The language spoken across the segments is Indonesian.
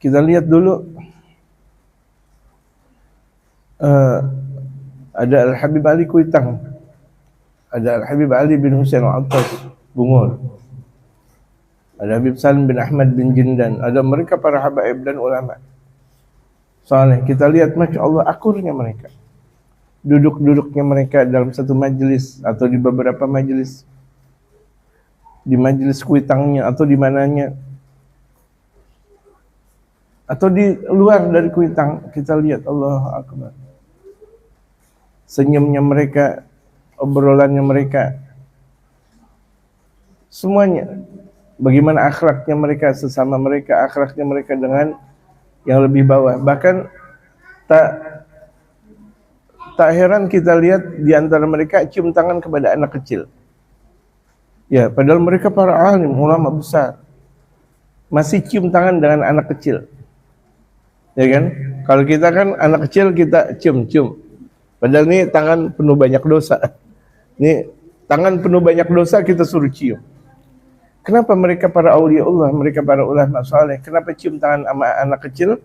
Kita lihat dulu ada Al-Habib Ali Kuitang, ada Al-Habib Ali bin Husain Al-Attas Bungur, ada Habib Salim bin Ahmad bin Jindan, ada mereka para habaib dan ulama saleh. Kita lihat Masya Allah akurnya mereka, duduk-duduknya mereka dalam satu majelis atau di beberapa majelis, di majelis Kuitangnya atau di mananya, atau di luar dari Kuitang. Kita lihat Allahu Akbar, senyumnya mereka, obrolannya mereka, semuanya. Bagaimana akhlaknya mereka sesama mereka, akhlaknya mereka dengan yang lebih bawah. Bahkan tak heran kita lihat di antara mereka cium tangan kepada anak kecil. Ya, padahal mereka para alim, ulama besar, masih cium tangan dengan anak kecil. Ya kan? Kalau kita kan anak kecil kita cium-cium. Padahal ini tangan penuh banyak dosa. Ini tangan penuh banyak dosa kita suruh cium. Kenapa mereka para aulia Allah, mereka para ulama saleh, kenapa cium tangan sama anak kecil?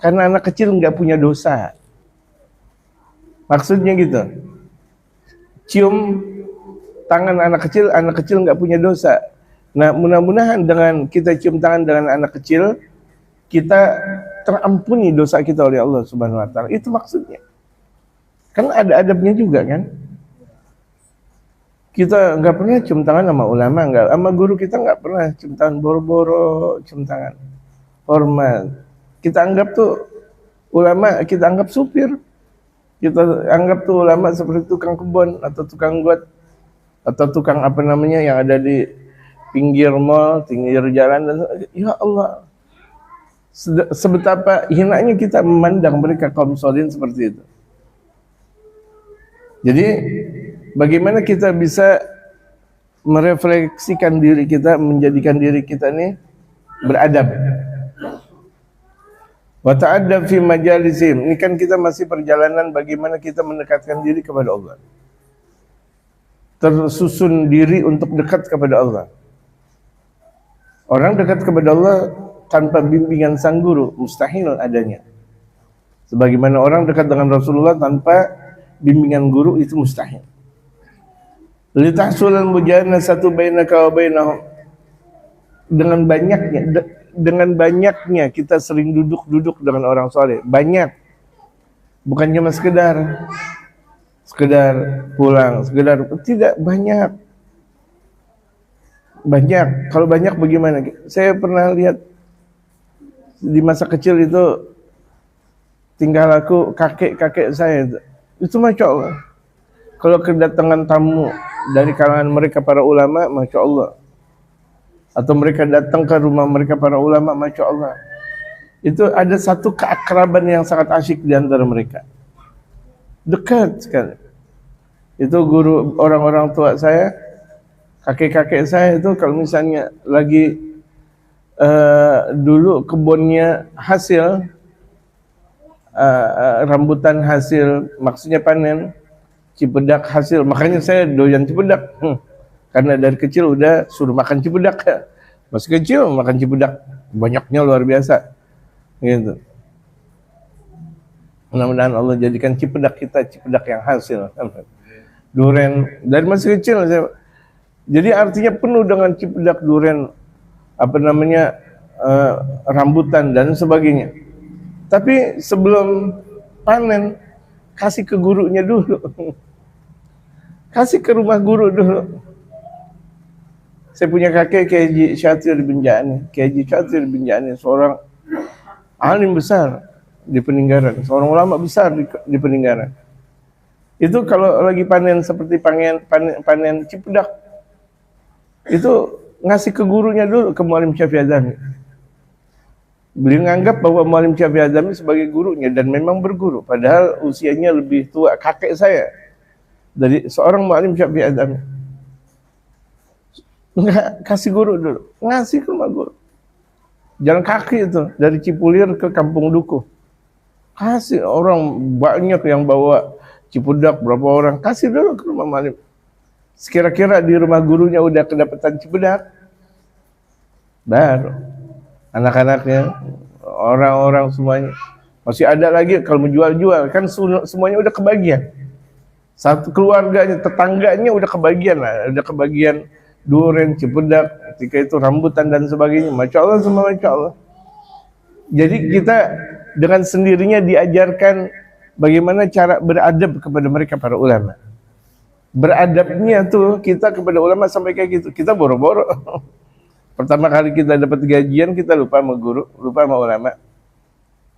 Karena anak kecil enggak punya dosa. Maksudnya gitu. Cium tangan anak kecil enggak punya dosa. Nah, mudah-mudahan dengan kita cium tangan dengan anak kecil, kita terampuni dosa kita oleh Allah Subhanahu wa taala. Itu maksudnya. Kan ada adabnya juga kan? Kita nggak pernah cium tangan sama ulama, nggak, sama guru kita nggak pernah cium tangan, boro-boro cium tangan. Hormat. Kita anggap tuh ulama, kita anggap supir. Kita anggap tuh ulama seperti tukang kebun atau tukang got atau tukang apa namanya yang ada di pinggir mall, pinggir jalan. Dan ya Allah, sebetapa hinanya kita memandang mereka kaum solihin seperti itu. Jadi bagaimana kita bisa merefleksikan diri kita, menjadikan diri kita ini beradab. Wa ta'addab fi majalisim. Ini kan kita masih perjalanan bagaimana kita mendekatkan diri kepada Allah. Tersusun diri untuk dekat kepada Allah. Orang dekat kepada Allah tanpa bimbingan sang guru mustahil adanya. Sebagaimana orang dekat dengan Rasulullah tanpa bimbingan guru itu mustahil. Litahsulul mujanasatu bainaka wa bainahum. Dengan banyaknya kita sering duduk-duduk dengan orang soleh. Banyak. Bukan cuma sekedar pulang, tidak, banyak. Banyak. Kalau banyak bagaimana? Saya pernah lihat di masa kecil itu tinggal aku kakek-kakek saya itu Masya Allah. Kalau kedatangan tamu dari kalangan mereka para ulama, Masya Allah. Atau mereka datang ke rumah mereka para ulama, Masya Allah. Itu ada satu keakraban yang sangat asyik di antara mereka. Dekat sekali. Itu guru orang-orang tua saya, kakek-kakek saya itu kalau misalnya lagi dulu kebunnya hasil, rambutan hasil, maksudnya panen, cipedak hasil. Makanya saya doyan cipedak. Karena dari kecil udah suruh makan cipedak. Masih kecil makan cipedak. Banyaknya luar biasa. Gitu. Mudah-mudahan Allah jadikan cipedak kita cipedak yang hasil. Duren dari masih kecil saya. Jadi artinya penuh dengan cipedak, duren, apa namanya, rambutan dan sebagainya. Tapi sebelum panen, kasih ke gurunya dulu. Kasih ke rumah guru dulu. Saya punya kakek Kiai Haji Syatir bin Ja'ani. Kiai Haji Syatir bin Ja'ani seorang alim besar di Peninggaran, seorang ulama besar di Peninggaran. Itu kalau lagi panen seperti panen cipedak, itu ngasih ke gurunya dulu, ke Mu'alim Syafi'i Adzami. Beliau menganggap bahwa Mu'alim Syafi'i Adzami sebagai gurunya dan memang berguru, padahal usianya lebih tua kakek saya dari seorang Mu'alim Syafi'i Adzami. Enggak, kasih guru dulu, ngasih ke rumah guru. Jalan kaki itu dari Cipulir ke Kampung Dukuh. Kasih, orang banyak yang bawa cipudak, berapa orang, kasih dulu ke rumah Mu'alim. Sekira-kira di rumah gurunya udah kedapatan cipudak, baru anak-anaknya, orang-orang semuanya. Masih ada lagi kalau menjual-jual, kan semuanya udah kebagian. Satu keluarganya, tetangganya udah kebagian lah, udah kebagian duren, cipedak, ketika itu rambutan dan sebagainya. Masya Allah, semua Masya Allah. Jadi kita dengan sendirinya diajarkan bagaimana cara beradab kepada mereka para ulama. Beradabnya tuh kita kepada ulama sampai kayak gitu. Kita boro-boro. Pertama kali kita dapat gajian, kita lupa sama guru, lupa sama ulama.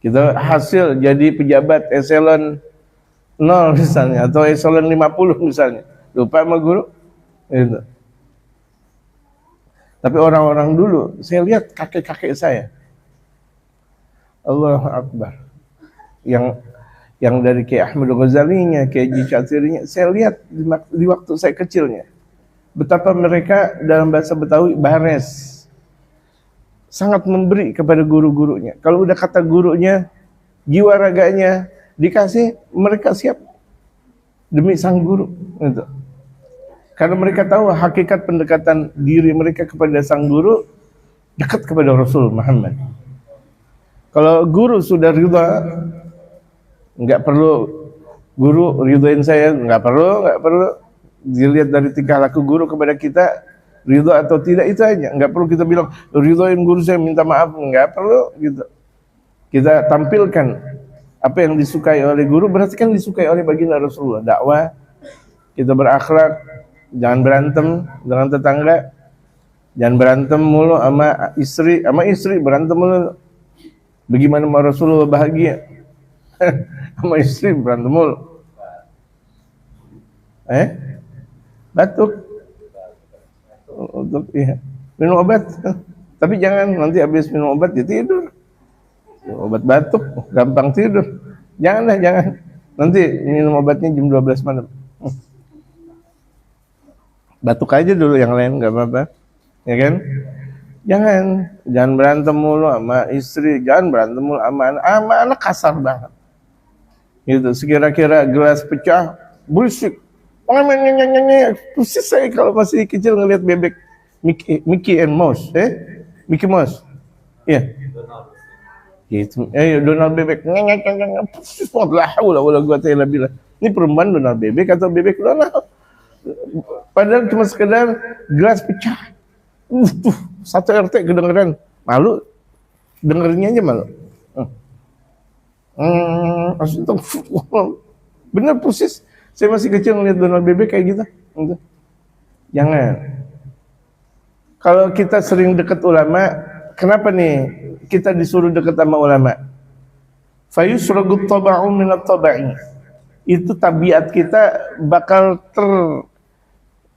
Kita hasil jadi pejabat eselon 0 misalnya, atau eselon 50 misalnya, lupa sama guru. Gitu. Tapi orang-orang dulu, saya lihat kakek-kakek saya, Allahu Akbar, yang dari Kiai Ahmad Ghazalinya, Kiai Haji Syatirinya, saya lihat di waktu saya kecilnya, betapa mereka dalam bahasa Betawi bares, sangat memberi kepada guru-gurunya. Kalau udah kata gurunya, jiwa raganya dikasih, mereka siap demi sang guru. Gitu. Karena mereka tahu hakikat pendekatan diri mereka kepada sang guru dekat kepada Rasul Muhammad. Kalau guru sudah ridha, nggak perlu guru ridhoin saya, nggak perlu dilihat dari tingkah laku guru kepada kita, ridho atau tidak itu aja. Nggak perlu kita bilang ridhoin guru saya, minta maaf, nggak perlu gitu. Kita tampilkan apa yang disukai oleh guru, berarti kan disukai oleh baginda Rasulullah. Dakwah, kita berakhlak, jangan berantem dengan tetangga, jangan berantem mulu sama istri berantem mulu. Bagaimana mau Rasulullah bahagia? Sama istri berantem mulu. Batuk. Untuk iya. Minum obat. Tapi jangan nanti habis minum obat dia tidur. Obat batuk gampang tidur. Jangan. Nanti minum obatnya jam 12 malam. Batuk aja dulu, yang lain nggak apa-apa. Ya kan? Jangan berantem mulu sama istri, jangan berantem mulu sama anak kasar banget. Gitu, sekira-kira gelas pecah, berisik. Persis saya kalau masih kecil ngelihat bebek Mickey and Mouse, Mickey Mouse. Iya. Gitu. Donald bebek. Persis banget lah, ini perempuan Donald bebek atau bebek Donald? Padahal cuma sekedar gelas pecah. Satu RT kedengeran, malu, dengerinnya aja malu. Bener persis. Saya masih kecil ngeliat Donald bebek kayak gitu. Jangan. Kalau kita sering dekat ulama, kenapa nih kita disuruh dekat sama ulama? Fayusragut taba'u minat taba'i. Itu tabiat kita bakal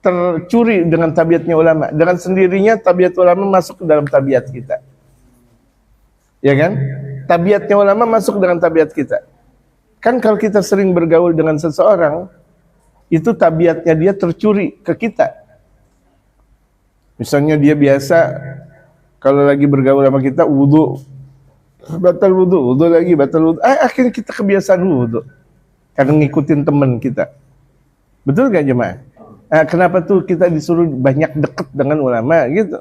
tercuri dengan tabiatnya ulama. Dengan sendirinya tabiat ulama masuk ke dalam tabiat kita. Ya kan? Tabiatnya ulama masuk dengan tabiat kita. Kan kalau kita sering bergaul dengan seseorang, itu tabiatnya dia tercuri ke kita. Misalnya dia biasa, kalau lagi bergaul sama kita, wudu, batal wudu lagi, batal wudu. Akhirnya kita kebiasaan wudu. Karena ngikutin teman kita. Betul gak jemaah? Kenapa tuh kita disuruh banyak dekat dengan ulama gitu?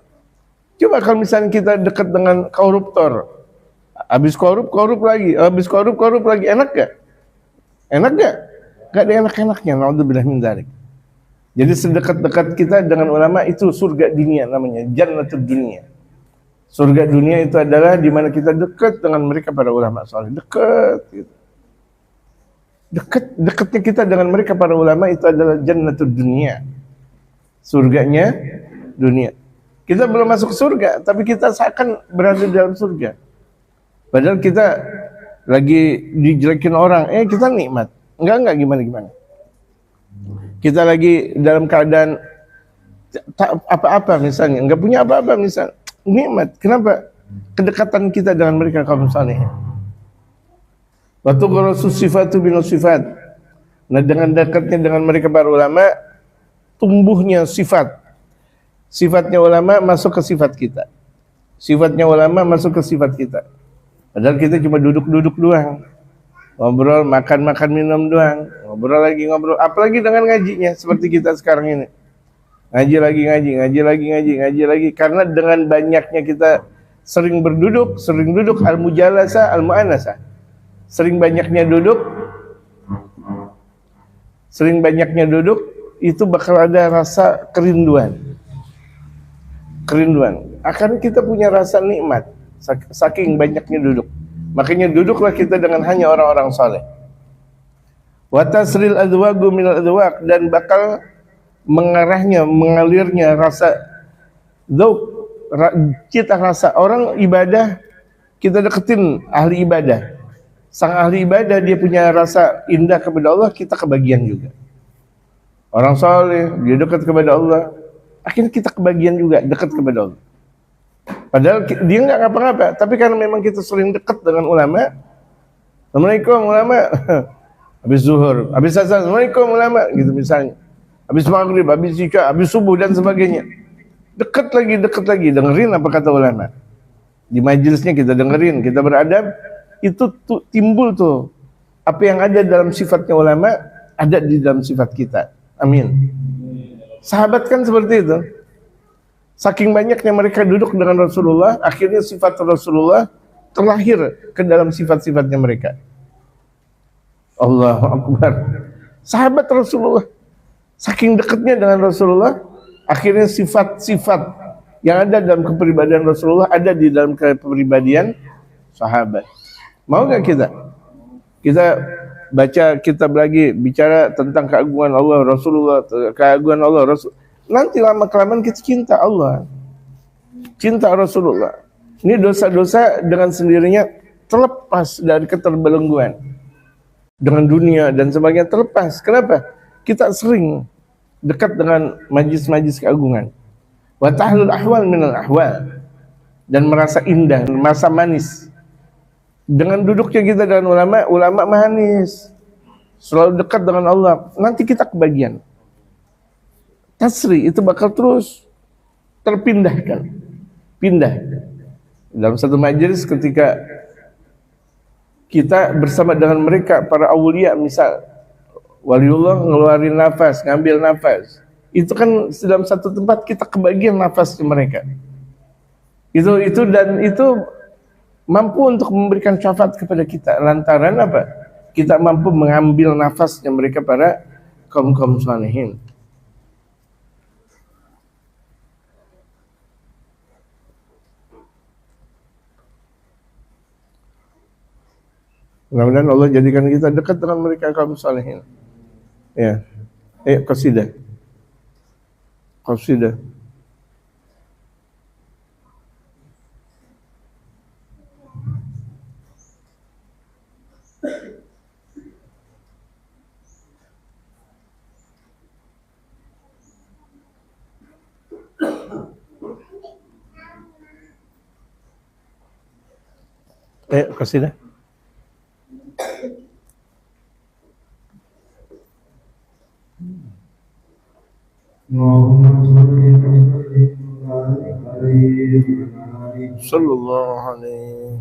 Coba kalau misalnya kita dekat dengan koruptor, habis korup lagi, enak gak? Enak gak? Gak ada enak-enaknya. Naudzubillah min dzalik. Jadi sedekat-dekat kita dengan ulama itu surga dunia namanya, jannatul dunia. Surga dunia itu adalah di mana kita dekat dengan mereka para ulama saleh, dekat gitu. Dekatnya kita dengan mereka para ulama itu adalah jannatul dunia, surganya dunia. Kita belum masuk surga, tapi kita seakan berada di dalam surga. Padahal kita lagi dijelekin orang, kita nikmat. Enggak gimana. Kita lagi dalam keadaan tak apa-apa misalnya, enggak punya apa-apa misalnya, nikmat. Kenapa? Kedekatan kita dengan mereka kaum saleh. Wa tughrasu sifatu bin sifat. Nah, dengan dekatnya dengan mereka para ulama, tumbuhnya sifat. Sifatnya ulama masuk ke sifat kita. Sifatnya ulama masuk ke sifat kita. Padahal kita cuma duduk-duduk doang. Ngobrol, makan minum doang. Ngobrol. Apalagi dengan ngajinya seperti kita sekarang ini. Ngaji lagi. Karena dengan banyaknya kita sering berduduk, sering duduk, al-mujalasah, al-mu'anasah. Sering banyaknya duduk, itu bakal ada rasa kerinduan. Akan kita punya rasa nikmat saking banyaknya duduk. Makanya duduklah kita dengan hanya orang-orang saleh. Wa tasril adwagu minal adwaq, dan bakal mengalirnya rasa dzauq, cita rasa. Orang ibadah, kita deketin ahli ibadah. Sang ahli ibadah dia punya rasa indah kepada Allah, kita kebagian juga. Orang saleh dia dekat kepada Allah, akhirnya kita kebagian juga dekat kepada Allah. Padahal dia nggak ngapa-ngapa, tapi karena memang kita sering dekat dengan ulama. Assalamualaikum ulama. Habis zuhur, habis asar, assalamualaikum ulama, gitu misalnya. Habis maghrib, habis isya, habis subuh dan sebagainya. Dekat lagi, dengerin apa kata ulama. Di majelisnya kita dengerin, kita beradab, itu timbul tuh apa yang ada dalam sifatnya ulama ada di dalam sifat kita. Amin. Sahabat kan seperti itu. Saking banyaknya mereka duduk dengan Rasulullah, akhirnya sifat Rasulullah terlahir ke dalam sifat-sifatnya mereka. Allahu Akbar. Sahabat Rasulullah saking dekatnya dengan Rasulullah, akhirnya sifat-sifat yang ada dalam kepribadian Rasulullah ada di dalam kepribadian sahabat. Mau nggak kita baca kitab lagi bicara tentang keagungan Allah, Rasulullah, keagungan Allah, Rasul. Nanti lama kelamaan kita cinta Allah, cinta Rasulullah. Ini dosa-dosa dengan sendirinya terlepas dari keterbelengguan dengan dunia dan sebagainya, terlepas. Kenapa? Kita sering dekat dengan majlis-majlis keagungan. Wa tahlul ahwal minal ahwal, dan merasa indah, merasa manis. Dengan duduknya kita dengan ulama manis, selalu dekat dengan Allah, nanti kita kebagian. Tasri itu bakal terus terpindahkan, pindah. Dalam satu majelis ketika kita bersama dengan mereka, para awliya misal, waliullah ngeluarin nafas, ngambil nafas, itu kan dalam satu tempat kita kebagian nafasnya mereka. Itu mampu untuk memberikan syafaat kepada kita. Lantaran apa? Kita mampu mengambil nafasnya mereka, para kaum-kaum salihin. Mudah-mudahan Allah jadikan kita dekat dengan mereka, kaum salihin. Ya. Qasidah. Qasidah. Sallallahu alaihi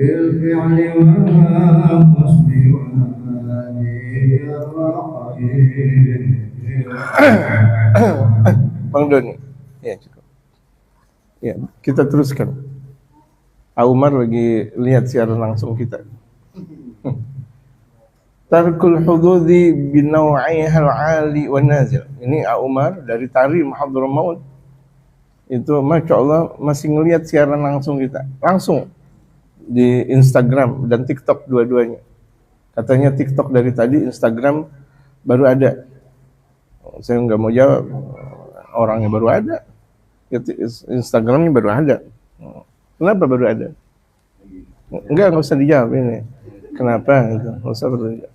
بالفعل والقصد والهدي الرحيم. Bang Doni. Ya, cukup. Ya, kita teruskan. Umar lagi lihat siaran langsung kita. Tarkul hududi binaw'iha al-'ali wan nazil. Ini Umar dari Tari Hadramaut. Itu Masya Allah masih ngelihat siaran langsung kita. Langsung di Instagram dan TikTok dua-duanya. Katanya TikTok dari tadi, Instagram baru ada. Saya nggak mau jawab, orangnya baru ada. Instagramnya baru ada. Kenapa baru ada? Nggak usah dijawab ini. Kenapa? Nggak usah dijawab.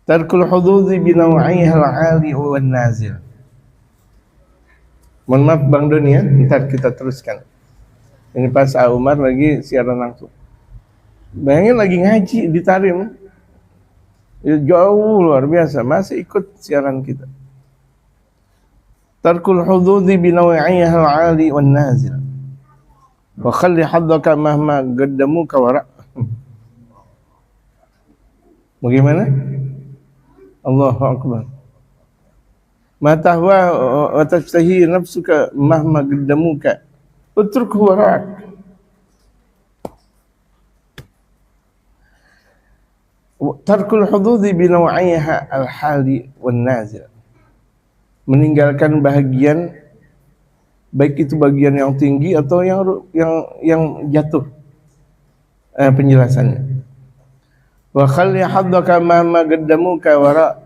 Tarkul hududi binaw'iha al-'ali wan nazil. Mohon maaf Bang Doni ya, ntar kita teruskan. Ini pas Umar lagi siaran langsung. Bayangin lagi ngaji di Tarim, ya, jauh luar biasa, masih ikut siaran kita. Tarkul hududi binawi'iyah al-'ali wan nazil. Wa khalli haddaka mahma qaddamuka wara'. Bagaimana? Allahu akbar. Ma tahwa wa tashtahi nafsuka mahma qaddamuka utrukhu wara'ak. Tarkul hududi binawi'iyah al-'ali wan nazil. Meninggalkan bahagian, baik itu bagian yang tinggi atau yang jatuh, penjelasannya. Wa khalli haddaka ma qaddamuka wara'.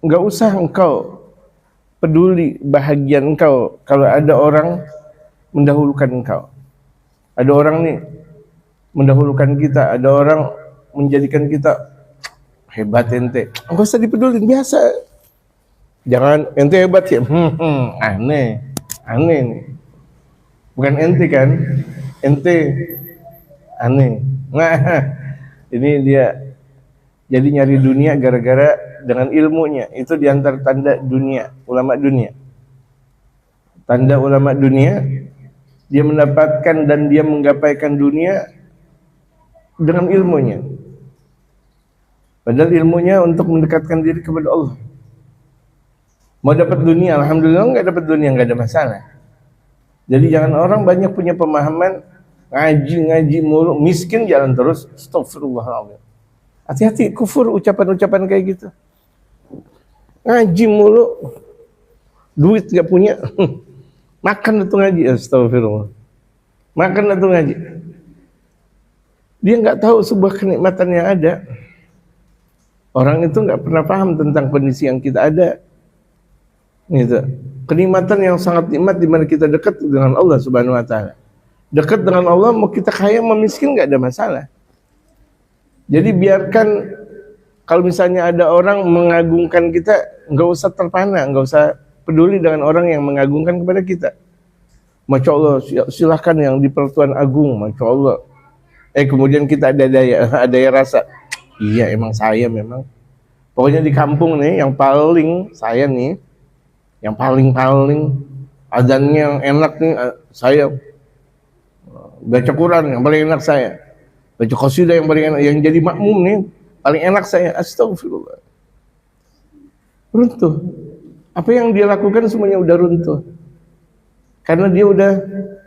Enggak usah engkau peduli bahagian engkau kalau ada orang mendahulukan engkau. Ada orang nih mendahulukan kita, ada orang menjadikan kita hebat ente. Enggak usah dipedulin, biasa. Jangan ente hebat ya, aneh nih. Bukan ente kan, ente aneh. Nah, ini dia jadi nyari dunia gara-gara dengan ilmunya. Itu diantar tanda dunia, ulama dunia. Tanda ulama dunia, dia mendapatkan dan dia menggapaikan dunia dengan ilmunya. Padahal ilmunya untuk mendekatkan diri kepada Allah. Mau dapat dunia, alhamdulillah. Enggak dapat dunia, enggak ada masalah. Jadi jangan orang banyak punya pemahaman ngaji mulu, miskin jalan terus. Astagfirullahaladzim. Hati-hati kufur ucapan-ucapan kayak gitu. Ngaji mulu, duit enggak punya, makan itu ngaji. Astagfirullah. Makan itu ngaji. Dia enggak tahu sebuah kenikmatan yang ada. Orang itu enggak pernah paham tentang kondisi yang kita ada. Gitu. Kenikmatan yang sangat nikmat di mana kita dekat dengan Allah Subhanahu wa taala. Dekat dengan Allah, mau kita kaya mau miskin enggak ada masalah. Jadi biarkan kalau misalnya ada orang mengagungkan kita, enggak usah terpana, enggak usah peduli dengan orang yang mengagungkan kepada kita. Masya Allah, silahkan yang di Pertuan Agung, Masya Allah. Kemudian kita ada daya rasa. Iya, emang saya memang. Pokoknya di kampung nih, yang paling saya nih, yang paling azannya yang enak nih saya, baca Quran yang paling enak saya, baca qasidah yang paling enak, yang jadi makmum nih paling enak saya. Astagfirullah, runtuh. Apa yang dia lakukan semuanya udah runtuh karena dia udah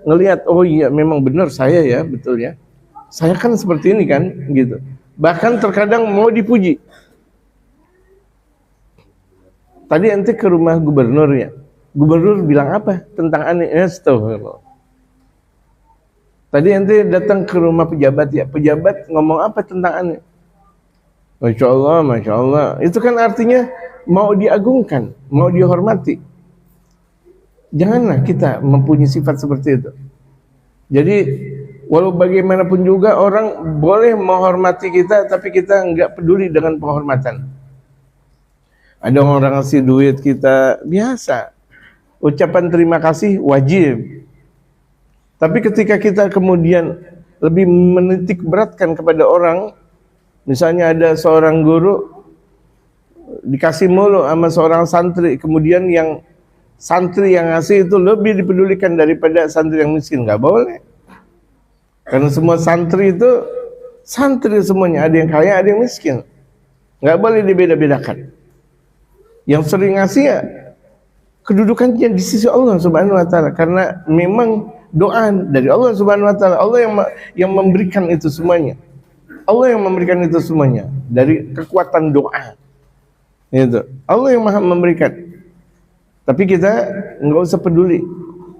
ngelihat, oh iya memang benar saya ya, betul ya, saya kan seperti ini kan gitu. Bahkan terkadang mau dipuji. Tadi ente ke rumah gubernur ya. Gubernur bilang apa tentang aneh? Astagfirullah. Tadi ente datang ke rumah pejabat ya. Pejabat ngomong apa tentang aneh? Masya Allah, Masya Allah. Itu kan artinya mau diagungkan, mau dihormati. Janganlah kita mempunyai sifat seperti itu. Jadi walau bagaimanapun juga orang boleh menghormati kita, tapi kita enggak peduli dengan penghormatan. Ada orang ngasih duit kita, biasa. Ucapan terima kasih wajib. Tapi ketika kita kemudian lebih menitik beratkan kepada orang, misalnya ada seorang guru dikasih mulu sama seorang santri, kemudian yang santri yang ngasih itu lebih dipedulikan daripada santri yang miskin, nggak boleh. Karena semua santri itu santri semuanya, ada yang kaya, ada yang miskin. Nggak boleh dibeda-bedakan. Yang sering ngasih ya kedudukannya di sisi Allah Subhanahu wa taala, karena memang doa dari Allah Subhanahu wa taala. Allah yang memberikan itu semuanya. Allah yang memberikan itu semuanya dari kekuatan doa. Itu. Allah yang Maha memberikan. Tapi kita enggak usah peduli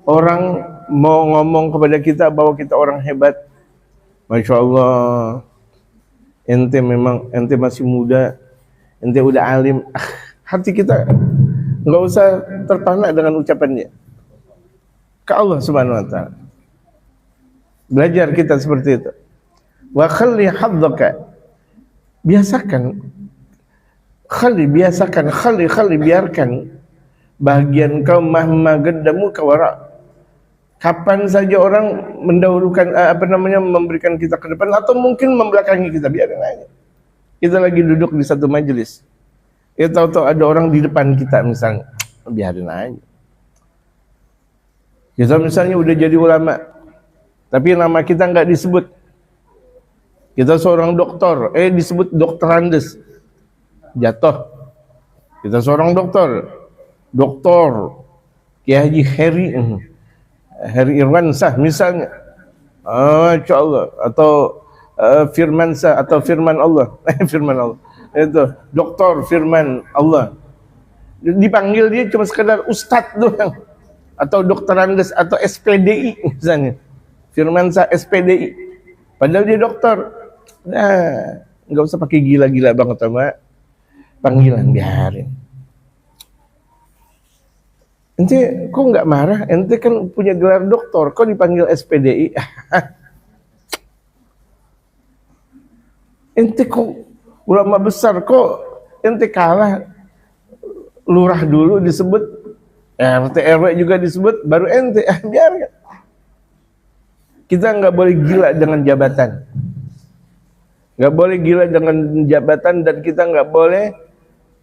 orang mau ngomong kepada kita bahwa kita orang hebat. Masya Allah, ente masih muda, ente udah alim. Hati kita nggak usah terpana dengan ucapan dia ke Allah Subhanahu wa taala. Belajar kita seperti itu. Wa khalli haddaka, biasakan biarkan bagian kau mahma qaddamuka wara', Kapan saja orang mendahulukan memberikan kita ke depan atau mungkin membelakangi kita, biarin aja. Kita lagi duduk di satu majelis, ya tahu-tahu ada orang di depan kita misalnya, biarin aja. Kita misalnya udah jadi ulama, tapi nama kita nggak disebut. Kita seorang doktor, disebut Dokter Andes, jatuh. Kita seorang dokter, Kiai Haji Heri Irwansyah misalnya, Masya Allah, atau Firmansyah atau Firman Allah, Firman Allah, itu Doktor Firman Allah. Dipanggil dia cuma sekedar Ustadz doang, atau Dokter Andes atau SPDI misalnya, Firmansyah SPDI, padahal dia dokter. Nah, nggak usah pakai gila-gila banget sama panggilan, biarin. Ente kok nggak marah? Ente kan punya gelar doktor, kok dipanggil SPDI? Ente kok ulama besar, kok ente kalah? Lurah dulu disebut, RT RW juga disebut, baru ente. Biarkan. Kita nggak boleh gila dengan jabatan. Nggak boleh gila dengan jabatan, dan kita nggak boleh,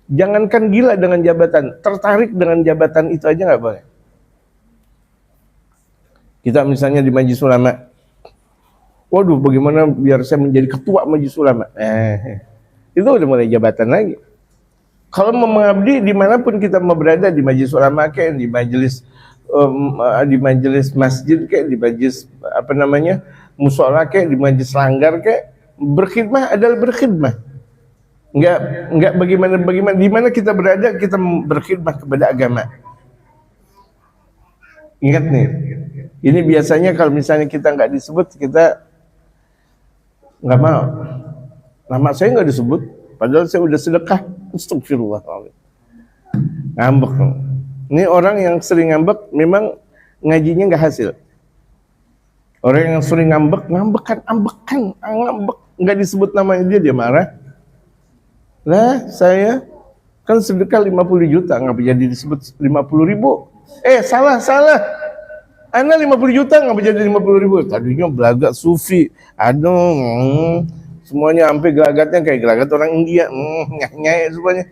jangankan gila dengan jabatan, tertarik dengan jabatan itu aja nggak boleh. Kita misalnya di Majelis Ulama, waduh bagaimana biar saya menjadi ketua Majelis Ulama, itu udah mulai jabatan lagi. Kalau mau mengabdi dimanapun kita mau berada, di Majelis Ulama kayak di majelis masjid kayak di majelis mushola kayak di majelis langgar kayak, berkhidmah adalah berkhidmah. Enggak bagaimana di mana kita berada kita berkhidmah kepada agama. Ingat nih, ini biasanya kalau misalnya kita nggak disebut, kita nggak mau. Nama saya nggak disebut, padahal saya udah sedekah. Astagfirullah. Ngambek. Ini orang yang sering ngambek memang ngajinya nggak hasil. Orang yang sering ngambek nggak disebut namanya dia marah. Lah saya kan sedekah 50 juta, ngapa jadi disebut 50 ribu? Salah. Ana 50 juta ngapa jadi 50 ribu? Tadinya belagat sufi. Aduh, semuanya sampai gelagatnya kayak gelagat orang India. Nyai semuanya.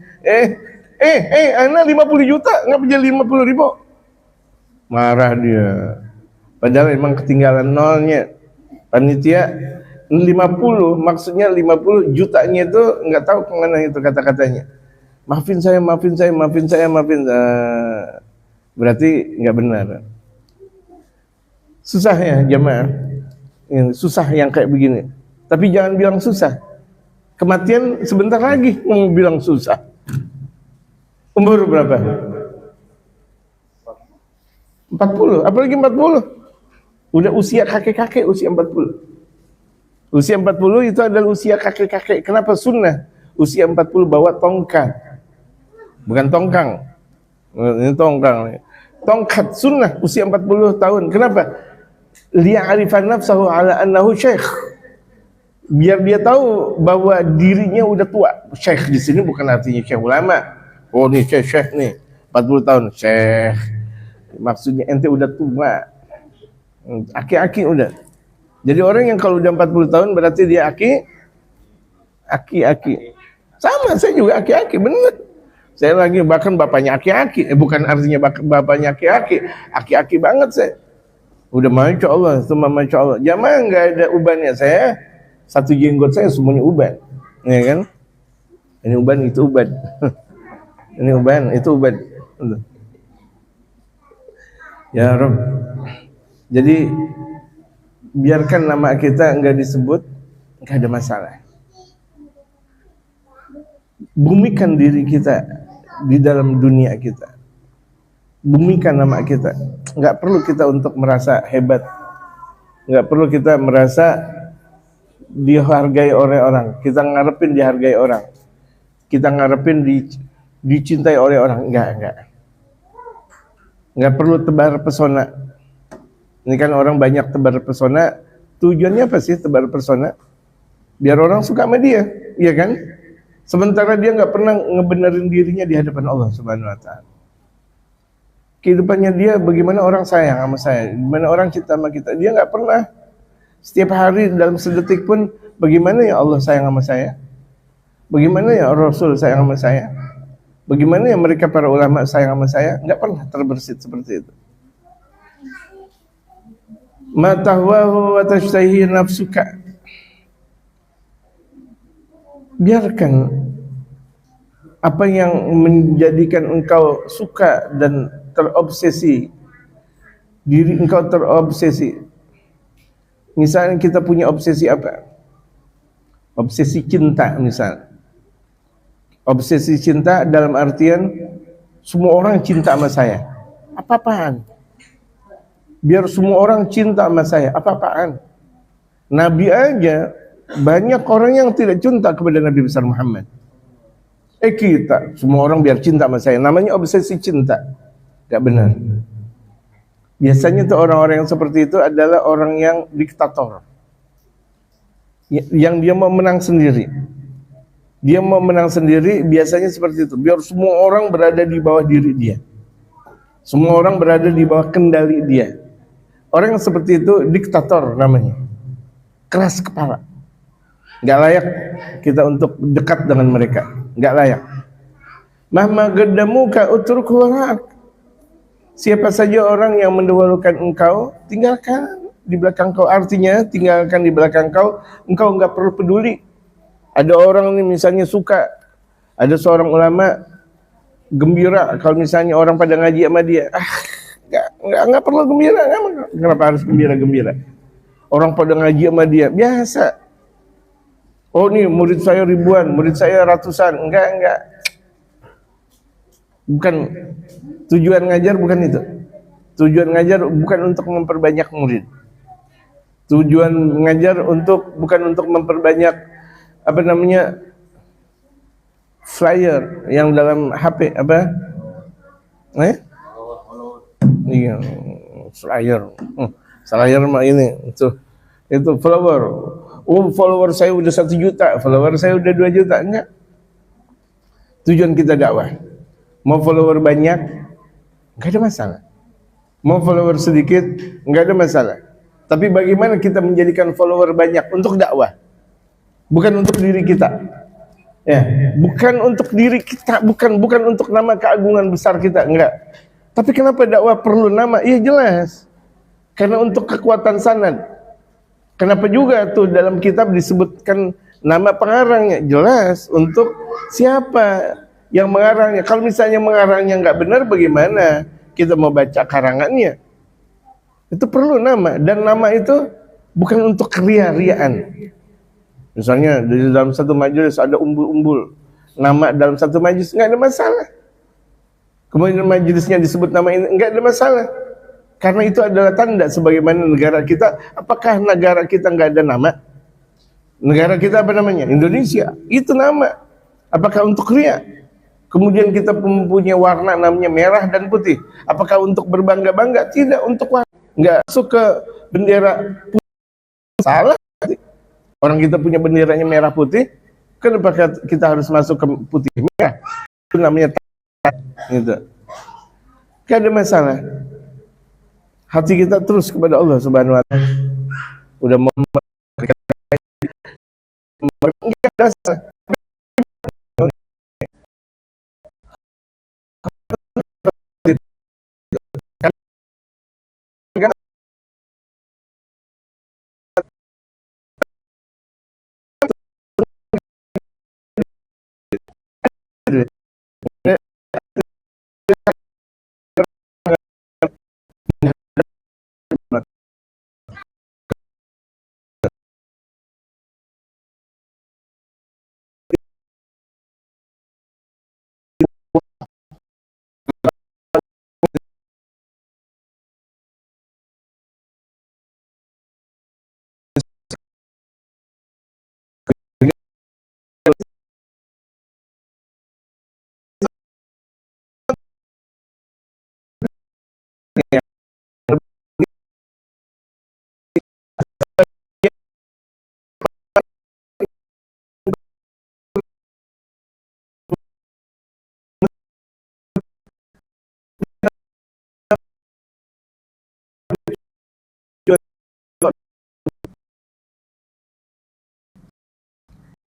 Ana 50 juta ngapa jadi 50 ribu? Marah dia. Padahal memang ketinggalan nolnya. Panitia 50, maksudnya 50 jutanya itu nggak tahu kemana itu kata-katanya. Maafin saya. Berarti nggak benar. Susah ya jamaah. Susah yang kayak begini. Tapi jangan bilang susah. Kematian sebentar lagi mau bilang susah. Umur berapa? 40, apalagi 40. Udah usia kakek-kakek, usia 40. Usia 40 itu adalah usia kakek-kakek. Kenapa sunnah? Usia 40 bawa tongkat. Bukan tongkang. Ini tongkang. Tongkat sunnah usia 40 tahun. Kenapa? Liya'rifan nafsahu ala annahu syekh. Biar dia tahu bahwa dirinya udah tua. Syekh di sini bukan artinya syekh ulama. Oh nih syekh nih, 40 tahun syekh. Maksudnya ente udah tua. Aki-aki udah. Jadi orang yang kalau udah 40 tahun berarti dia aki. Sama, saya juga aki-aki, bener. Saya lagi bahkan bapaknya aki-aki. Bukan artinya bapaknya aki-aki. Aki-aki banget saya. Udah Masya Allah, semua Masya Allah. Jamaah nggak ada ubannya. Saya, satu jenggot saya semuanya uban. Ya kan? Ini uban, itu uban. Ini uban, itu uban. Ya Rabb. Jadi biarkan nama kita enggak disebut, enggak ada masalah. Bumikan diri kita di dalam dunia kita. Bumikan nama kita. Enggak perlu kita untuk merasa hebat. Enggak perlu kita merasa dihargai oleh orang. Kita ngarepin dihargai orang. Kita ngarepin dicintai oleh orang. Enggak. Enggak perlu tebar pesona. Ini kan orang banyak tebar pesona. Tujuannya apa sih tebar pesona? Biar orang suka sama dia, iya kan? Sementara dia nggak pernah ngebenerin dirinya di hadapan Allah Subhanahu Wa Taala. kehidupannya dia, bagaimana orang sayang sama saya, bagaimana orang cinta sama kita. Dia nggak pernah setiap hari dalam sedetik pun, bagaimana ya Allah sayang sama saya, bagaimana ya Rasul sayang sama saya, bagaimana ya mereka para ulama sayang sama saya. Nggak pernah terbersit seperti itu. Ma tahwahu wa tashtahi nafsuka. Biarkan apa yang menjadikan engkau suka dan terobsesi, diri engkau terobsesi. Misalnya kita punya obsesi apa? Obsesi cinta misal. Obsesi cinta dalam artian semua orang cinta sama saya. Apa-apaan? Biar semua orang cinta sama saya. Apa-apaan? Nabi aja banyak orang yang tidak cinta kepada Nabi besar Muhammad. Kita semua orang biar cinta sama saya. Namanya obsesi cinta. Gak benar. Biasanya tuh orang-orang yang seperti itu adalah orang yang diktator. Yang dia mau menang sendiri. Dia mau menang sendiri, biasanya seperti itu. Biar semua orang berada di bawah diri dia. Semua orang berada di bawah kendali dia. Orang yang seperti itu diktator namanya. Keras kepala. Gak layak kita untuk dekat dengan mereka. Gak layak. Mahma gedamuka utrukhu warak. Siapa saja orang yang mendahulukan engkau, tinggalkan di belakang kau. Artinya tinggalkan di belakang kau. Engkau nggak perlu peduli. Ada orang nih misalnya suka, ada seorang ulama gembira kalau misalnya orang pada ngaji sama dia. Nggak perlu gembira. Kenapa harus gembira? Orang pada ngaji sama dia biasa. Oh nih murid saya ribuan, murid saya ratusan. Enggak. Bukan tujuan ngajar, bukan itu. Tujuan ngajar bukan untuk memperbanyak murid. Tujuan ngajar bukan untuk memperbanyak flyer yang dalam HP iya, flyer. Flyer mah ini itu follower. Oh follower saya udah 1 juta, follower saya udah 2 juta. Enggak. Tujuan kita dakwah. Mau follower banyak, enggak ada masalah. Mau follower sedikit, enggak ada masalah. Tapi bagaimana kita menjadikan follower banyak untuk dakwah? Bukan untuk diri kita. Ya, bukan untuk diri kita, bukan untuk nama keagungan besar kita, enggak. Tapi kenapa dakwah perlu nama? Iya jelas. Karena untuk kekuatan sanad. Kenapa juga tuh dalam kitab disebutkan nama pengarangnya? Jelas untuk siapa yang mengarangnya. Kalau misalnya mengarangnya nggak benar, bagaimana kita mau baca karangannya? Itu perlu nama, dan nama itu bukan untuk ria-riaan. Misalnya di dalam satu majelis ada umbul-umbul nama dalam satu majelis, nggak ada masalah. Kemudian majelisnya disebut nama ini, nggak ada masalah. Karena itu adalah tanda sebagaimana negara kita. Apakah negara kita nggak ada nama? Negara kita apa namanya? Indonesia. Itu nama. Apakah untuk ria? Kemudian kita mempunyai warna namanya merah dan putih. Apakah untuk berbangga-bangga? Tidak, untuk warna. Nggak masuk ke bendera putih. Salah. Orang kita punya benderanya merah putih, kenapa kita harus masuk ke putih merah? Itu namanya gitu. Gak ada masalah. Hati kita terus kepada Allah Subhanahu wa taala. Udah mau enggak ada masalah.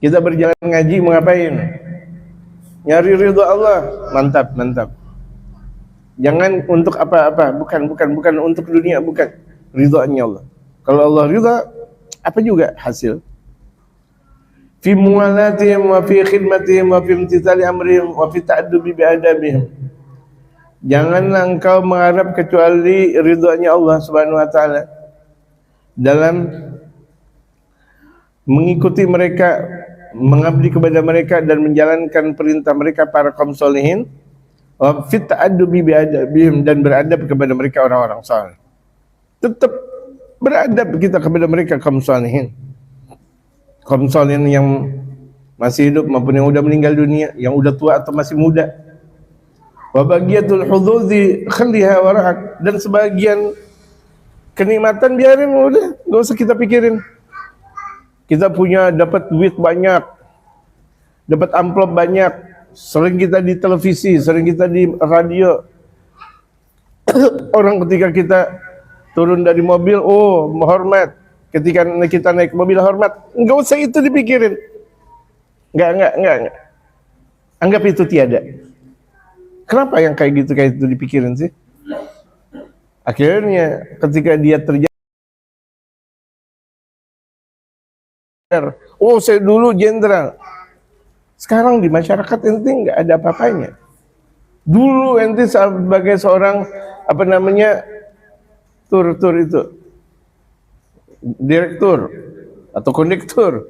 Kita berjalan ngaji mau ngapain? Nyari ridho Allah. Mantap, mantap. Jangan untuk apa-apa, bukan untuk dunia, bukan. Ridhonya Allah. Kalau Allah ridha, apa juga hasil? Fi muwalatihim wa fi khidmatihim wa fi imtithali amrihim wa fi ta'addubi bi'adabihim. Janganlah engkau mengharap kecuali ridhonya Allah Subhanahu wa taala dalam mengikuti mereka, mengabdi kepada mereka dan menjalankan perintah mereka para kaum solihin, wa fit ta'addubi bi'adabihim, dan beradab kepada mereka orang-orang saleh. Tetap beradab kita kepada mereka kaum solihin. Kaum solihin yang masih hidup maupun yang udah meninggal dunia, yang udah tua atau masih muda. Wa bagiyatul hududzi khalliha warahak, dan sebagian kenikmatan biarin udah, enggak usah kita pikirin. Kita punya dapat duit banyak, dapat amplop banyak, sering kita di televisi, sering kita di radio. Orang ketika kita turun dari mobil, oh hormat. Ketika kita naik mobil hormat, enggak usah itu dipikirin. Enggak. Anggap itu tiada. Kenapa yang kayak gitu dipikirin sih? Akhirnya ketika dia terjadi, oh saya dulu jenderal. Sekarang di masyarakat ente nggak ada apa-apanya. Dulu ente sebagai seorang tur itu direktur atau kondektur.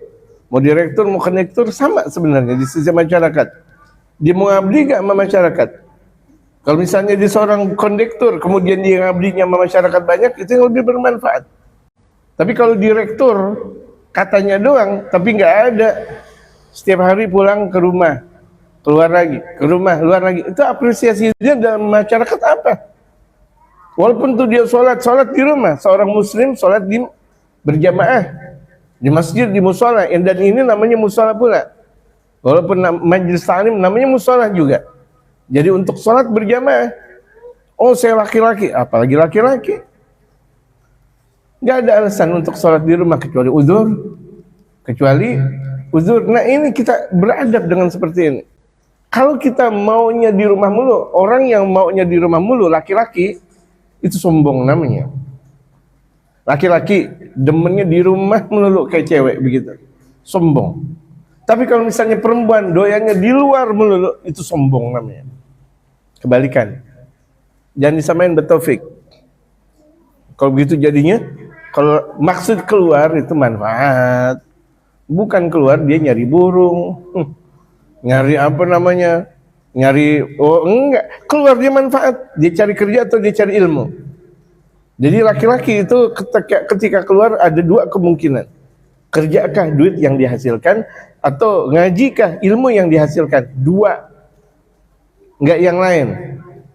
Mau direktur mau kondektur sama sebenarnya di sisi masyarakat. Dia mau ngabdi nggak sama masyarakat? Kalau misalnya dia seorang kondektur kemudian dia ngabdinya sama masyarakat banyak, itu yang lebih bermanfaat. Tapi kalau direktur katanya doang, tapi nggak ada. Setiap hari pulang ke rumah, keluar lagi, ke rumah, keluar lagi. Itu apresiasinya dalam masyarakat apa? Walaupun tuh dia sholat di rumah, seorang muslim sholat di berjamaah di masjid, di musola, dan ini namanya musola pula. Walaupun majelis ta'lim namanya musola juga. Jadi untuk sholat berjamaah, oh saya laki-laki, apalagi laki-laki, nggak ada alasan untuk sholat di rumah kecuali uzur. Nah ini kita beradab dengan seperti ini. Kalau kita maunya di rumah mulu, orang yang maunya di rumah mulu, laki-laki, itu sombong namanya. Laki-laki demennya di rumah melulu kayak cewek begitu, sombong. Tapi kalau misalnya perempuan doyannya di luar melulu, itu sombong namanya. Kebalikan. Jangan disamain bertaufik. Kalau begitu jadinya, kalau maksud keluar itu manfaat. Bukan keluar dia nyari burung, nyari enggak. Keluar dia manfaat, dia cari kerja atau dia cari ilmu. Jadi laki-laki itu ketika keluar ada dua kemungkinan. Kerjakah duit yang dihasilkan, atau ngajikah ilmu yang dihasilkan? Dua, enggak yang lain.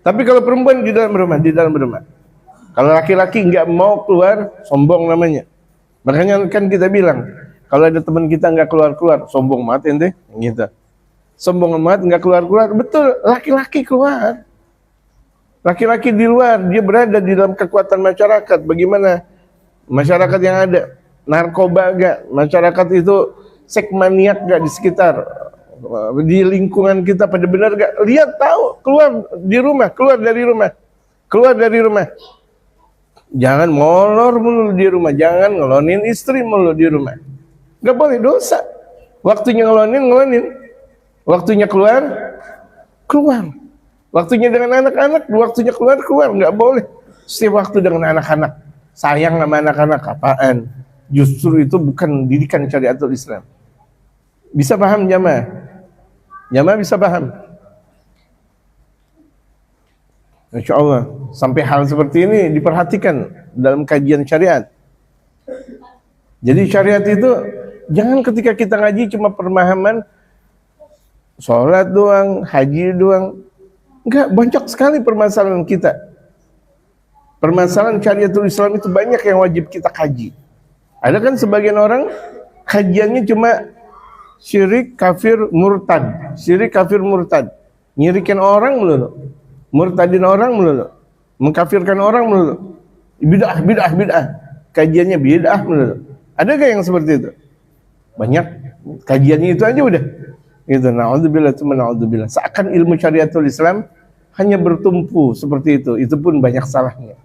Tapi kalau perempuan di dalam rumah. Kalau laki-laki enggak mau keluar, sombong namanya. Makanya kan kita bilang, kalau ada teman kita enggak keluar-keluar, sombong banget ente, gitu. Sombong banget enggak keluar-keluar. Betul, laki-laki keluar. Laki-laki di luar, dia berada di dalam kekuatan masyarakat. Bagaimana masyarakat yang ada? Narkoba enggak? Masyarakat itu sekmaniak enggak di sekitar? Di lingkungan kita pada benar enggak? Lihat tahu, keluar dari rumah. Jangan molor mulu di rumah, jangan ngelonin istri mulu di rumah. Enggak boleh, dosa. Waktunya ngelonin. Waktunya keluar. Waktunya dengan anak-anak, waktunya keluar, nggak boleh. Setiap waktu dengan anak-anak, sayang sama anak-anak, apaan? Justru itu bukan didikan syariatul Islam. Bisa paham jamaah? Jamaah bisa paham? Insya Allah, sampai hal seperti ini diperhatikan dalam kajian syariat. Jadi syariat itu, jangan ketika kita ngaji cuma pemahaman sholat doang, haji doang. Enggak, banyak sekali permasalahan kita. Permasalahan syariatul Islam itu banyak yang wajib kita kaji. Ada kan sebagian orang kajiannya cuma syirik, kafir, murtad. Nyirikin orang melulu. Murtadin orang melulu. Mengkafirkan orang melulu. Bid'ah. Kajiannya bid'ah melulu. Ada gak yang seperti itu? Banyak kajiannya itu aja udah. Gitu. Naudzubillah, naudzubillah. Seakan ilmu syariatul Islam hanya bertumpu seperti itu. Itu pun banyak salahnya.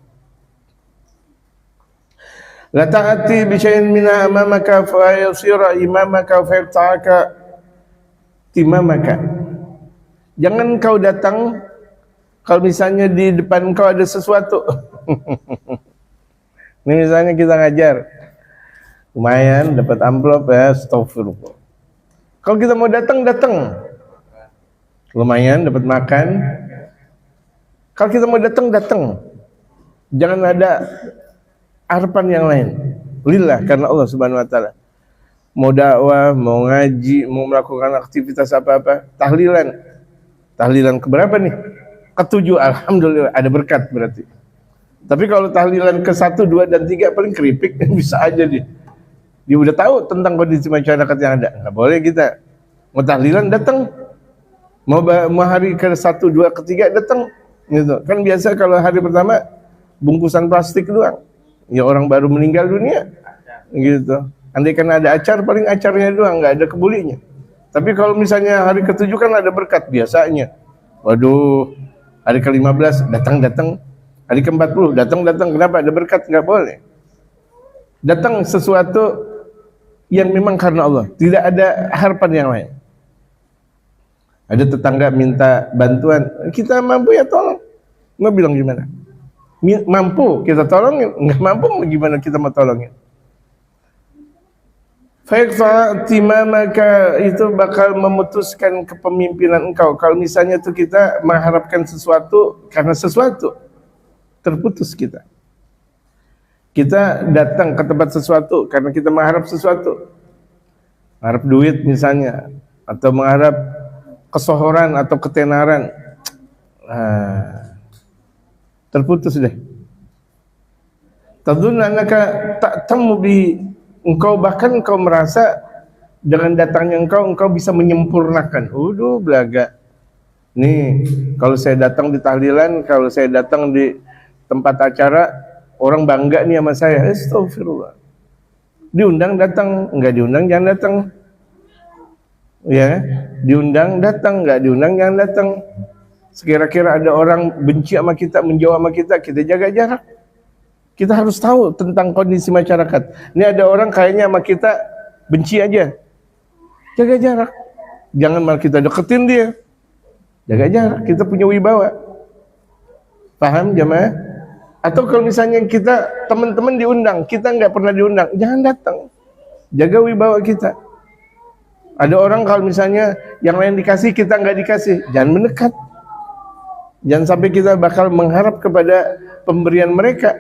La ta'ati bi syai'in min amamaka fa yusira imamaka fa yabta'aka timamaka. Jangan kau datang kalau misalnya di depan kau ada sesuatu. Ini misalnya kita ngajar, lumayan dapat amplop ya, astagfirullah. Kalau kita mau datang, lumayan dapat makan. Kalau kita mau datang, jangan ada harapan yang lain. Lillah, karena Allah Subhanahu wa taala. Mau dakwah, mau ngaji, mau melakukan aktivitas apa-apa, tahlilan. Tahlilan keberapa nih? Ketujuh, alhamdulillah ada berkat berarti. Tapi kalau tahlilan ke 1, 2, dan 3 paling keripik, bisa aja dia. Dia udah tahu tentang kondisi masyarakat yang ada. Nggak boleh kita. Mau tahlilan datang. Mau hari ke 1, 2, ke 3 datang. Gitu. Kan biasa kalau hari pertama bungkusan plastik doang. Ya orang baru meninggal dunia. Gitu. Andai kan ada acar, paling acarnya doang, nggak ada kebulinya. Tapi kalau misalnya hari ke-7 kan ada berkat biasanya. Waduh, hari ke-15 datang. Hari ke-40 datang. Kenapa? Ada berkat, nggak boleh. Datang sesuatu yang memang karena Allah, tidak ada harapan yang lain. Ada tetangga minta bantuan, kita mampu ya tolong. Mau bilang gimana? Mampu kita tolongin, nggak mampu gimana kita mau tolongin? Maka itu bakal memutuskan kepemimpinan engkau. Kalau misalnya tuh kita mengharapkan sesuatu karena sesuatu, terputus kita. Kita datang ke tempat sesuatu karena kita mengharap sesuatu, mengharap duit misalnya, atau mengharap kesohoran atau ketenaran, terputus deh. Tadunna annaka ta'tamu bi, engkau bahkan engkau merasa dengan datangnya engkau bisa menyempurnakan. Belaga. Nih, kalau saya datang di tahlilan, kalau saya datang di tempat acara, orang bangga nih sama saya. Astagfirullah. Diundang datang, enggak diundang jangan datang. Ya, diundang datang, enggak diundang jangan datang. Sekira-kira ada orang benci sama kita, menjauh sama kita jaga jarak. Kita harus tahu tentang kondisi masyarakat. Ini ada orang kayaknya sama kita benci aja. Jaga jarak. Jangan malah kita deketin dia. Jaga jarak, kita punya wibawa. Paham jamaah? Atau kalau misalnya kita teman-teman diundang, kita nggak pernah diundang, jangan datang. Jaga wibawa kita. Ada orang kalau misalnya yang lain dikasih, kita nggak dikasih, jangan mendekat. Jangan sampai kita bakal mengharap kepada pemberian mereka.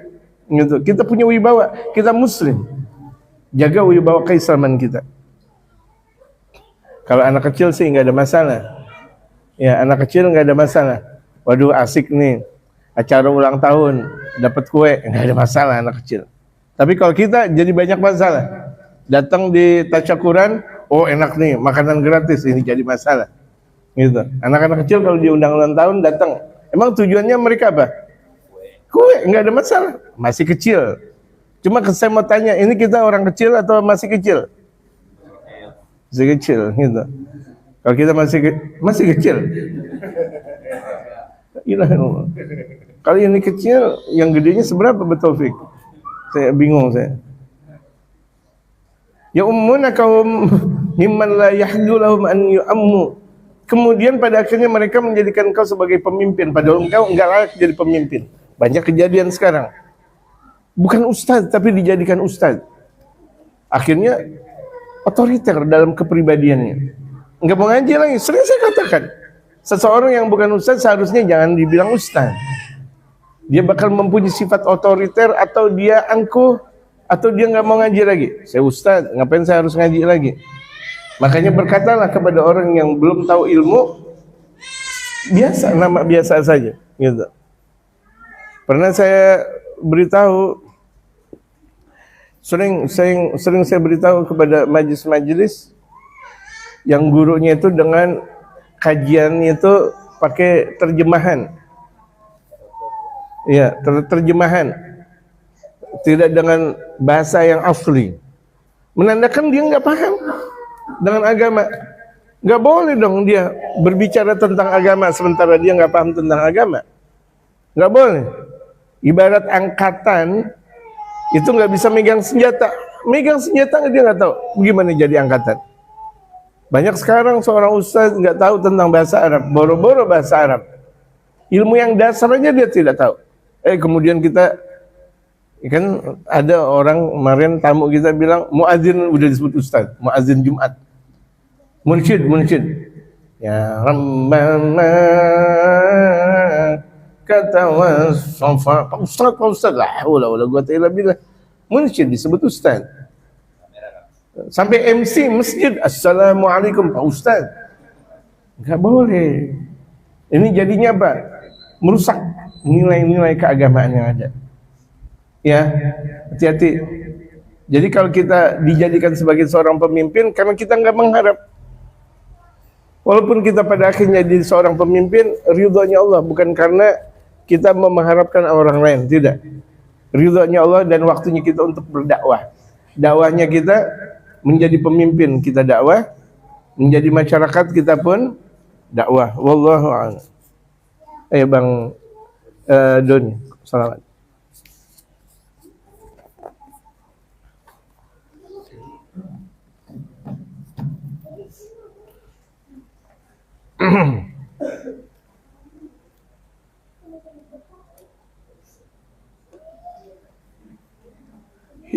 Gitu. Kita punya wibawa, kita muslim. Jaga wibawa keislaman kita. Kalau anak kecil sih nggak ada masalah. Ya, anak kecil nggak ada masalah. Waduh, asik nih. Acara ulang tahun, dapat kue, nggak ada masalah anak kecil. Tapi kalau kita jadi banyak masalah. Datang di tasyakuran, oh enak nih, makanan gratis, ini jadi masalah. Gitu. Anak-anak kecil kalau diundang ulang tahun datang, emang tujuannya mereka apa? Kue, nggak ada masalah. Masih kecil. Cuma saya mau tanya, ini kita orang kecil atau masih kecil? Masih kecil, gitu. Kalau kita masih kecil. Ilahiullah. Kalau ini kecil, yang gedenya seberapa Taufik? Saya bingung saya. Ya ummuna kaum mimman la yahdu lahum an yu'ammu. Kemudian pada akhirnya mereka menjadikan engkau sebagai pemimpin, padahal engkau enggak layak jadi pemimpin. Banyak kejadian sekarang. Bukan ustaz, tapi dijadikan ustaz. Akhirnya otoriter dalam kepribadiannya. Enggak mau ngaji lagi. Sering saya katakan, seseorang yang bukan ustaz seharusnya jangan dibilang ustaz. Dia bakal mempunyai sifat otoriter, atau dia angkuh, atau dia nggak mau ngaji lagi. Saya ustaz, ngapain saya harus ngaji lagi? Makanya berkatalah kepada orang yang belum tahu ilmu, biasa, nama biasa saja. Gitu. Pernah saya beritahu, sering saya beritahu kepada majelis-majelis yang gurunya itu dengan kajiannya itu pakai terjemahan. Ya, terjemahan. Tidak dengan bahasa yang asli. Menandakan dia nggak paham. dengan agama. Nggak boleh dong dia berbicara tentang agama sementara dia nggak paham tentang agama. Nggak boleh. Ibarat angkatan itu nggak bisa megang senjata. Megang senjata dia nggak tahu gimana jadi angkatan. Banyak sekarang seorang ustaz nggak tahu tentang bahasa Arab, boro-boro bahasa Arab. Ilmu yang dasar aja dia tidak tahu. Kemudian kita kan ada orang kemarin tamu kita bilang muadzin udah disebut ustaz, muadzin Jumat. Munsyid. Ya Rabbana kata wassafa. Pak Ustaz lah, wala gua ta'ala billah. Munsyid disebut ustaz. Sampai MC masjid, assalamualaikum Pak Ustaz. Enggak boleh. Ini jadinya apa? Merusak nilai-nilai keagamaan yang ada. Ya, hati-hati. Jadi kalau kita dijadikan sebagai seorang pemimpin, karena kita nggak mengharap. Walaupun kita pada akhirnya jadi seorang pemimpin, ridhonya Allah, bukan karena kita mengharapkan orang lain, tidak. Ridhonya Allah dan waktunya kita untuk berdakwah. Dakwahnya kita menjadi pemimpin, kita dakwah, menjadi masyarakat kita pun dakwah. Wallahu a'lam. Ayo Bang Doni, selamat.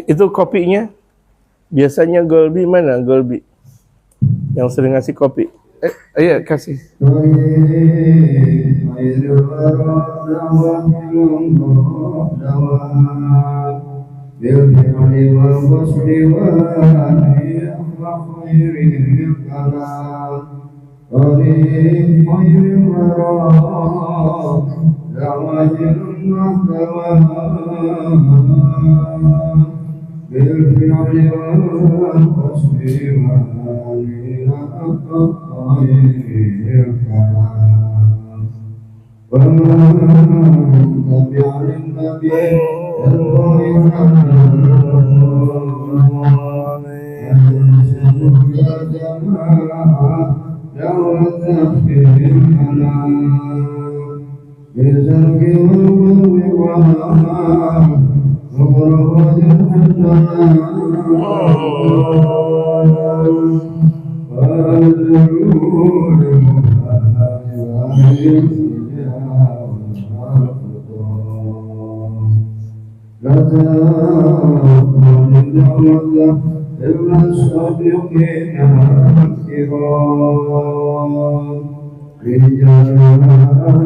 Itu kopinya biasanya Golbi mana? Golbi yang sering ngasih kopi. Ayo kasih. بالفعل والقصد ومن تبع للنبي يا جماعة دعوة في الحنان بالزرق والوقار وغرفة الحنان وأدعون لا تكن الدعوة إلا الصادقين الكرام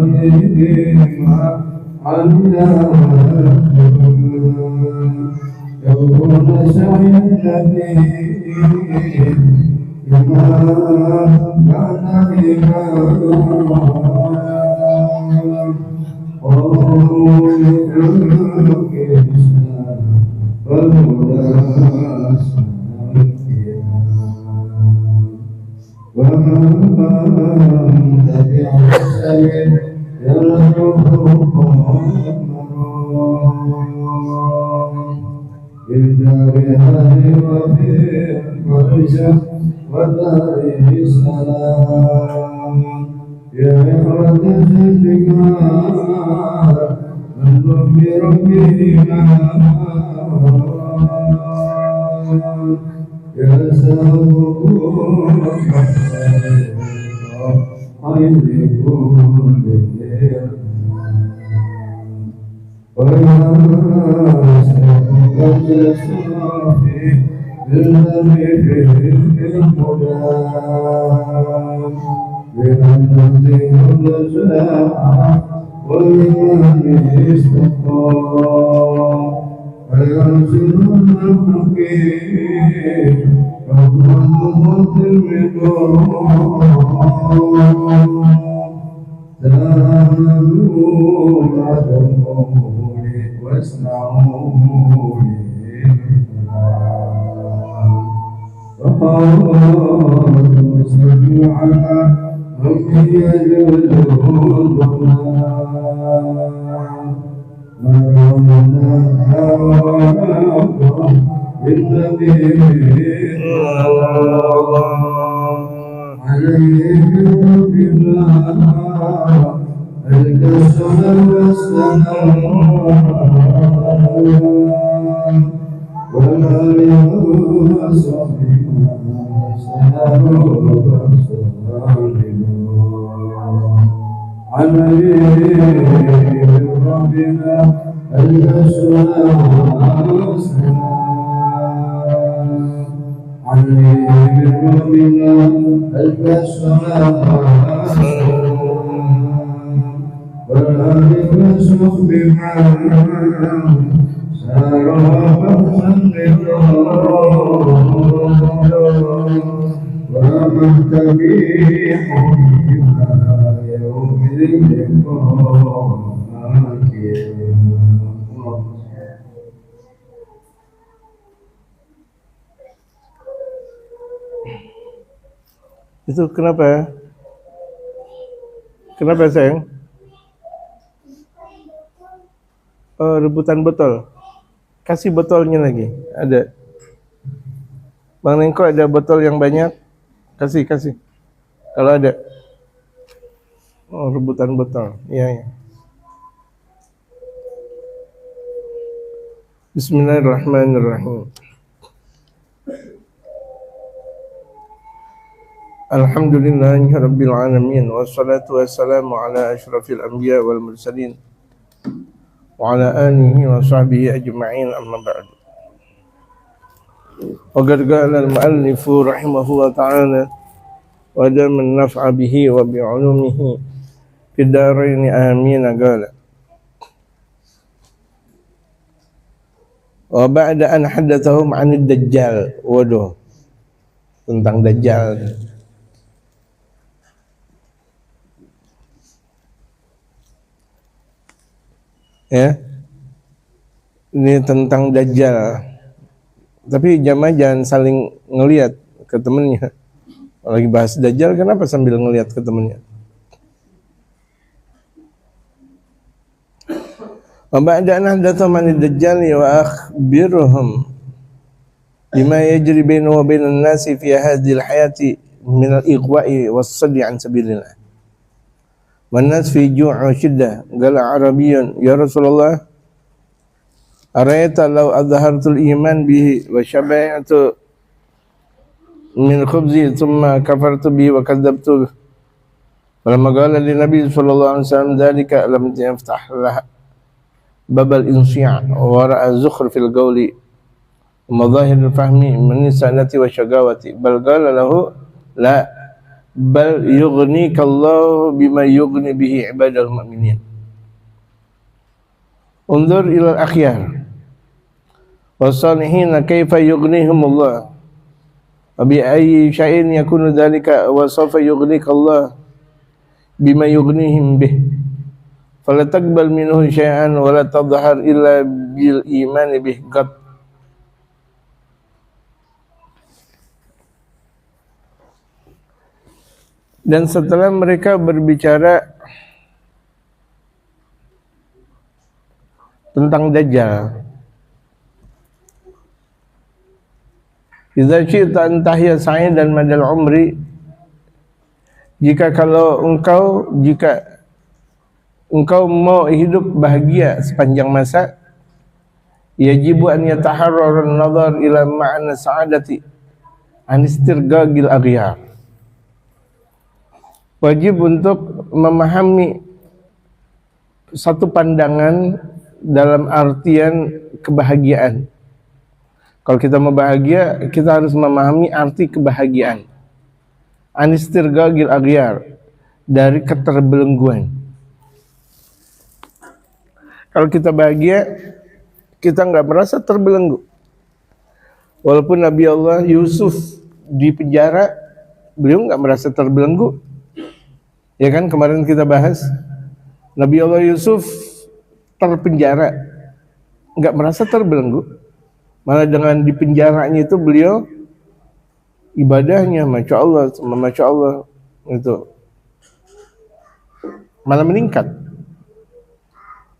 بجانبهم عنا يكون سعي النبي بما كان إمام ومن تبع السبيل يرجوكم بالدار هذه وفي الفرجة ودار السلام يا إخوة الجمال من ذكر بهما يا سابقون خيركم ويا سابقون الصافي بالذي في الهدى بأنزل النزاع والإيمان استقام وينزل الحكيم رحمة الرضا تامنوا بعد القول واسمعوا فقالوا صلوا على من يجوز مرمنا النبي عليهم بما الكسر والسلام والآله وصحبه سلام عليهم ربنا الأسماء والسلام عليهم ربنا الأسماء والآله وصحبه ومن تبيح بما يوم Itu kenapa? Kenapa sayang? Oh, rebutan botol. Kasih botolnya lagi. Ada. Bang Nengko ada botol yang banyak. Kasih. Kalau ada. Oh, rebutan botol. Iya. Bismillahirrahmanirrahim. Alhamdulillahi rabbil alamin. Wassalatu wassalamu ala asyrafil anbiya wal mursalin. Wa ala alihi wa sahbihi ajma'in, amma ba'du. Wa qad qala al-mu'allifu rahimahullah ta'ala wa daman naf'a bihi wa bi'ulumihi fid darain amin qala. Wa ba'da an haddathahum 'anid dajjal. Waduh. Tentang dajjal. Ya, ini tentang dajjal. Tapi jamaah jangan saling ngelihat ke temennya. Kalau lagi bahas dajjal, kenapa sambil ngelihat ke temennya? Wa ba'da an haddathahum 'anid dajjal wa akhbirhum bima yajri bainahu wa bainan nasi fi hadhihi al-hayati min al-ighwa'i was-saddi 'an sabilillah. والناس في جوع وشدة. قال عربي يا رسول الله أرأيت لو أظهرت الإيمان به وشبعت من خبزي ثم كفرت به وكذبت. فلما قال للنبي صلى الله عليه وسلم ذلك لم يفتح له باب الإنصياع ورأى زخرف القول ومظاهر الفهم من السنة والشقاوة بل قال له لا bal yughnikallahu bima yughni bihi ibadal mu'minin. Undur ila al-akhyar wasalihin kaifa yughnihumullah wa bi ayyi syai'in yakunu dhalika wa sawfa yughnikallahu bima yughnihim bih. Fala taqbal minhu syai'an wa la tadhhar illa bil iman bih qad. Dan setelah mereka berbicara tentang Dajjal, idza syi'ta an tahya sa'idan madal umri, jika engkau mau hidup bahagia sepanjang masa, yajibu an yataharrar an-nazar ila ma'na sa'adati an istirgagil aghyar. Wajib untuk memahami satu pandangan dalam artian kebahagiaan. Kalau kita mau bahagia, kita harus memahami arti kebahagiaan. Anistirgagil aghyar, dari keterbelengguan. Kalau kita bahagia, kita nggak merasa terbelenggu. Walaupun Nabi Allah Yusuf di penjara, beliau nggak merasa terbelenggu. Ya kan, kemarin kita bahas Nabi Allah Yusuf terpenjara, nggak merasa terbelenggu. Malah dengan di penjaranya itu beliau ibadahnya Masya Allah itu malah meningkat.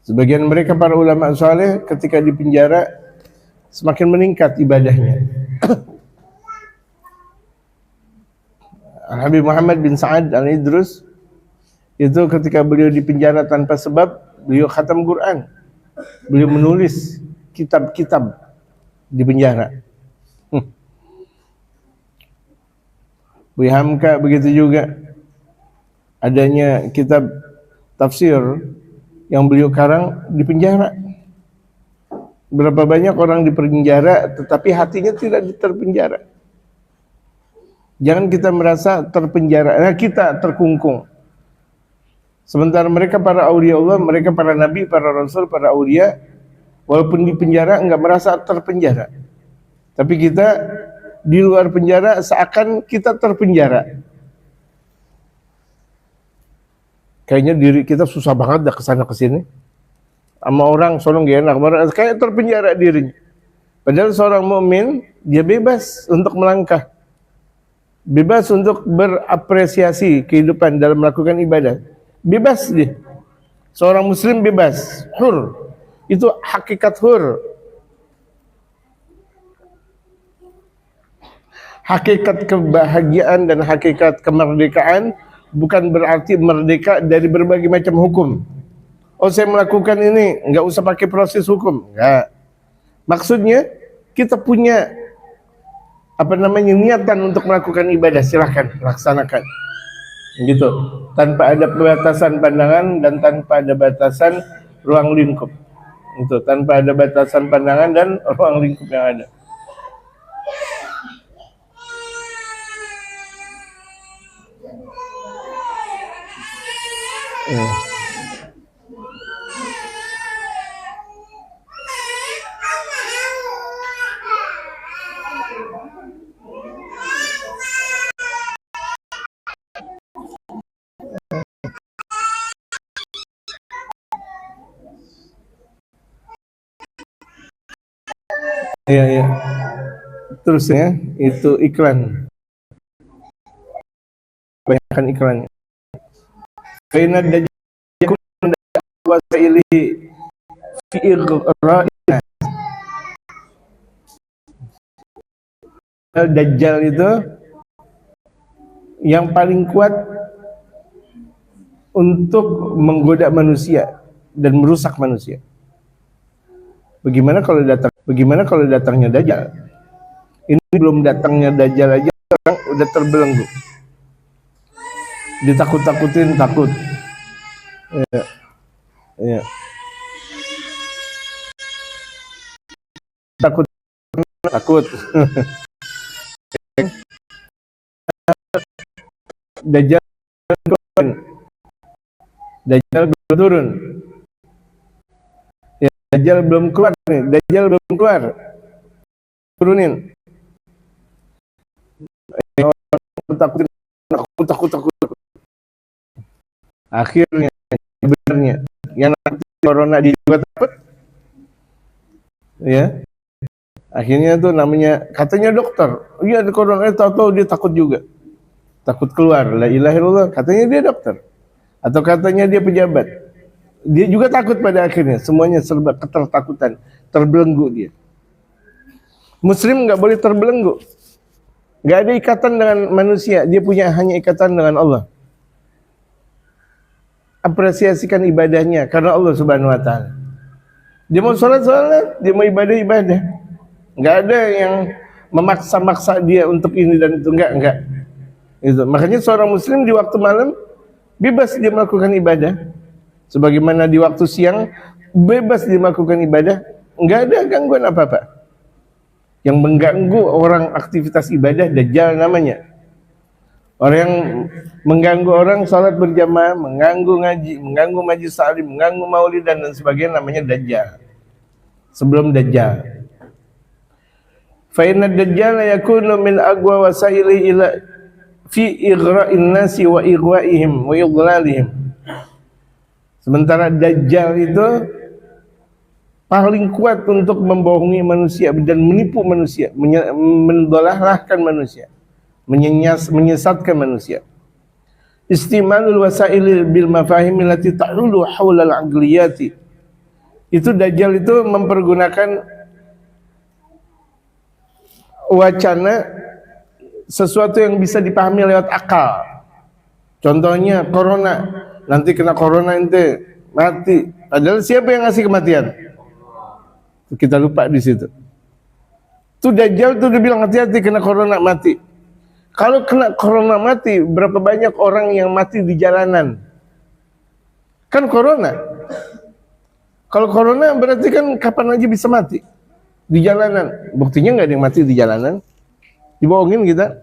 Sebagian mereka para ulama saleh ketika di penjara semakin meningkat ibadahnya. Habib Muhammad bin Sa'ad Al-Idrus itu ketika beliau di penjara tanpa sebab, beliau khatam Quran. Beliau menulis kitab-kitab di penjara. Buya Hamka begitu juga. Adanya kitab tafsir yang beliau karang di penjara. Berapa banyak orang di penjara tetapi hatinya tidak terpenjara. Jangan kita merasa terpenjara, kita terkungkung. Sementara mereka para aulia Allah, mereka para nabi, para rasul, para aulia, walaupun di penjara enggak merasa terpenjara. Tapi kita di luar penjara seakan kita terpenjara. Kayaknya diri kita susah banget dah kesana kesini. Sama orang soalnya gak enak, kayak terpenjara dirinya. Padahal seorang mukmin dia bebas untuk melangkah, bebas untuk berapresiasi kehidupan dalam melakukan ibadah. Bebas dia. Seorang muslim bebas, hur. Itu hakikat hur. Hakikat kebahagiaan dan hakikat kemerdekaan bukan berarti merdeka dari berbagai macam hukum. Oh, saya melakukan ini, enggak usah pakai proses hukum. Enggak. Maksudnya kita punya niatan untuk melakukan ibadah, silahkan laksanakan. Gitu. Tanpa ada batasan pandangan dan tanpa ada batasan ruang lingkup. Itu tanpa ada batasan pandangan dan ruang lingkup yang ada. Iya. Terus ya, itu iklan. Banyakkan iklannya. Karena dajjal wasaili fi igra'ina. Dajjal itu yang paling kuat untuk menggoda manusia dan merusak manusia. Bagaimana kalau datangnya Dajjal? Ini belum datangnya Dajjal aja orang udah terbelenggu. Ditakut-takutin takut. Ya. Takut. Dajjal belum turun. Dajjal belum keluar nih, Dajjal belum keluar. Turunin. Takut. Akhirnya benernya yang corona juga takut. Ya. Akhirnya tuh namanya katanya dokter. Iya ada corona, tahu-tahu dia takut juga. Takut keluar. La ilaha illallah, katanya dia dokter. Atau katanya dia pejabat. Dia juga takut pada akhirnya. Semuanya serba ketertakutan, terbelenggu dia. Muslim nggak boleh terbelenggu. Nggak ada ikatan dengan manusia. Dia punya hanya ikatan dengan Allah. Apresiasikan ibadahnya karena Allah Subhanahu Wa Taala. Dia mau sholat, dia mau ibadah. Nggak ada yang memaksa-maksa dia untuk ini dan itu, enggak. Itu. Makanya seorang Muslim di waktu malam bebas dia melakukan ibadah. Sebagaimana di waktu siang bebas dia melakukan ibadah, enggak ada gangguan apa-apa. Yang mengganggu orang aktivitas ibadah Dajjal namanya. Orang yang mengganggu orang salat berjamaah, mengganggu ngaji, mengganggu majelis taklim, mengganggu maulidan dan sebagainya namanya Dajjal. Sebelum Dajjal. Fa inna Dajjal yakunu min aqwa wasaili ila fi igra'in nasi wa igwa'ihim wa idlalihim. Sementara Dajjal itu paling kuat untuk membohongi manusia dan menipu manusia, mendolahkan manusia, menyesatkan manusia. Istimalul wasaili bil mafahim allati ta'ulu haula al-aqliyati. Itu Dajjal itu mempergunakan wacana sesuatu yang bisa dipahami lewat akal. Contohnya corona, nanti kena corona ente mati. Padahal siapa yang ngasih kematian? Kita lupa di situ. Tuh Dajjal tuh dia bilang hati-hati kena corona mati. Kalau kena corona mati, berapa banyak orang yang mati di jalanan? Kan corona. Kalau corona berarti kan kapan aja bisa mati di jalanan. Buktinya nggak ada yang mati di jalanan. Dibohongin kita.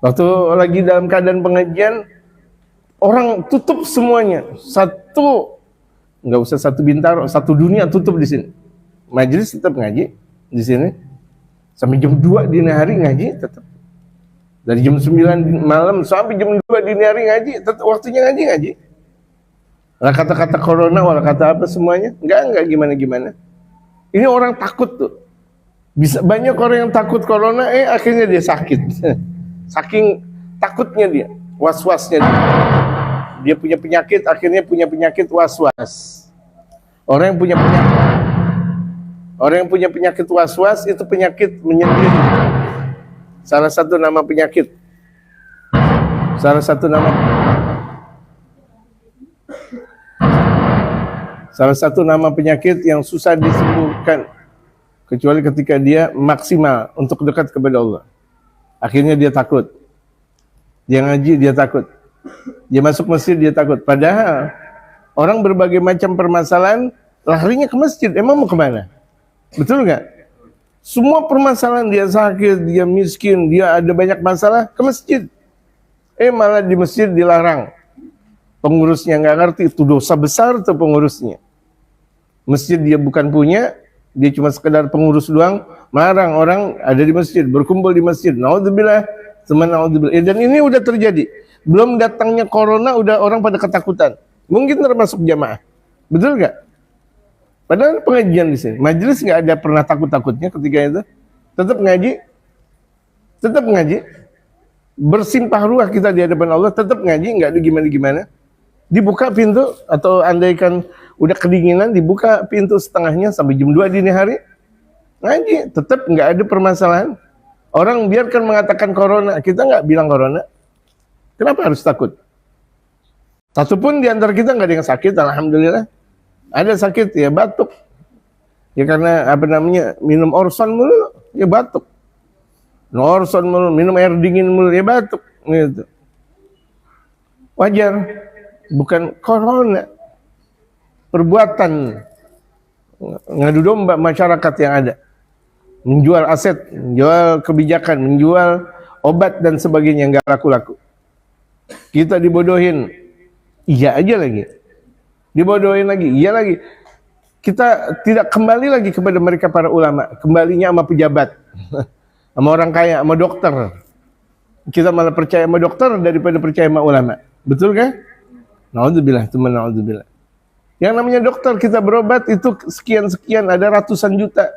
Waktu lagi dalam keadaan pengajian, orang tutup semuanya. Nggak usah satu Bintaro, satu dunia tutup di sini. Majelis tetap ngaji di sini. Sampai jam 2 dini hari ngaji tetap. Dari jam 9 malam sampai jam 2 dini hari ngaji, tetap waktunya ngaji. Lah kata-kata corona, wala kata apa semuanya. Enggak gimana-gimana. Ini orang takut tuh. Bisa banyak orang yang takut corona, akhirnya dia sakit. Saking takutnya dia, was-wasnya dia. Dia punya penyakit, akhirnya punya penyakit was-was. Orang yang punya penyakit was-was itu penyakit menyendiri. Salah satu nama penyakit. Salah satu nama penyakit yang susah disembuhkan kecuali ketika dia maksimal untuk dekat kepada Allah. Akhirnya dia takut. Dia ngaji, dia takut. Dia masuk masjid, dia takut. Padahal orang berbagai macam permasalahan larinya ke masjid. Emang mau kemana? Betul nggak? Semua permasalahan, dia sakit, dia miskin, dia ada banyak masalah, ke masjid. Malah di masjid dilarang. Pengurusnya nggak ngerti, itu dosa besar tuh pengurusnya. Masjid dia bukan punya, dia cuma sekedar pengurus doang, melarang orang ada di masjid, berkumpul di masjid. Naudzubillah, teman naudzubillah. Dan ini udah terjadi. Belum datangnya corona, udah orang pada ketakutan. Mungkin termasuk jamaah. Betul nggak? Padahal pengajian di sini, majelis nggak ada pernah takut-takutnya ketika itu. Tetap ngaji, bersimpah ruah kita di hadapan Allah, tetap ngaji, nggak ada gimana-gimana. Dibuka pintu, atau andaikan udah kedinginan, dibuka pintu setengahnya sampai jam 2 dini hari, ngaji, tetap nggak ada permasalahan. Orang biarkan mengatakan corona, kita nggak bilang corona. Kenapa harus takut? Satupun di antara kita nggak ada yang sakit, alhamdulillah. Ada sakit, ya batuk. Ya karena minum Orson mulu, ya batuk. Orson mulu, minum air dingin mulu, ya batuk. Gitu. Wajar, bukan corona. Perbuatan ngadu domba masyarakat yang ada. Menjual aset, menjual kebijakan, menjual obat dan sebagainya, nggak laku-laku. Kita dibodohin, iya aja lagi. Dibodohin lagi, iya lagi. Kita tidak kembali lagi kepada mereka para ulama, kembalinya sama pejabat, sama orang kaya, sama dokter. Kita malah percaya sama dokter daripada percaya sama ulama. Betul kan? Naudzubillah, teman naudzubillah. Yang namanya dokter, kita berobat itu sekian-sekian, ada ratusan juta,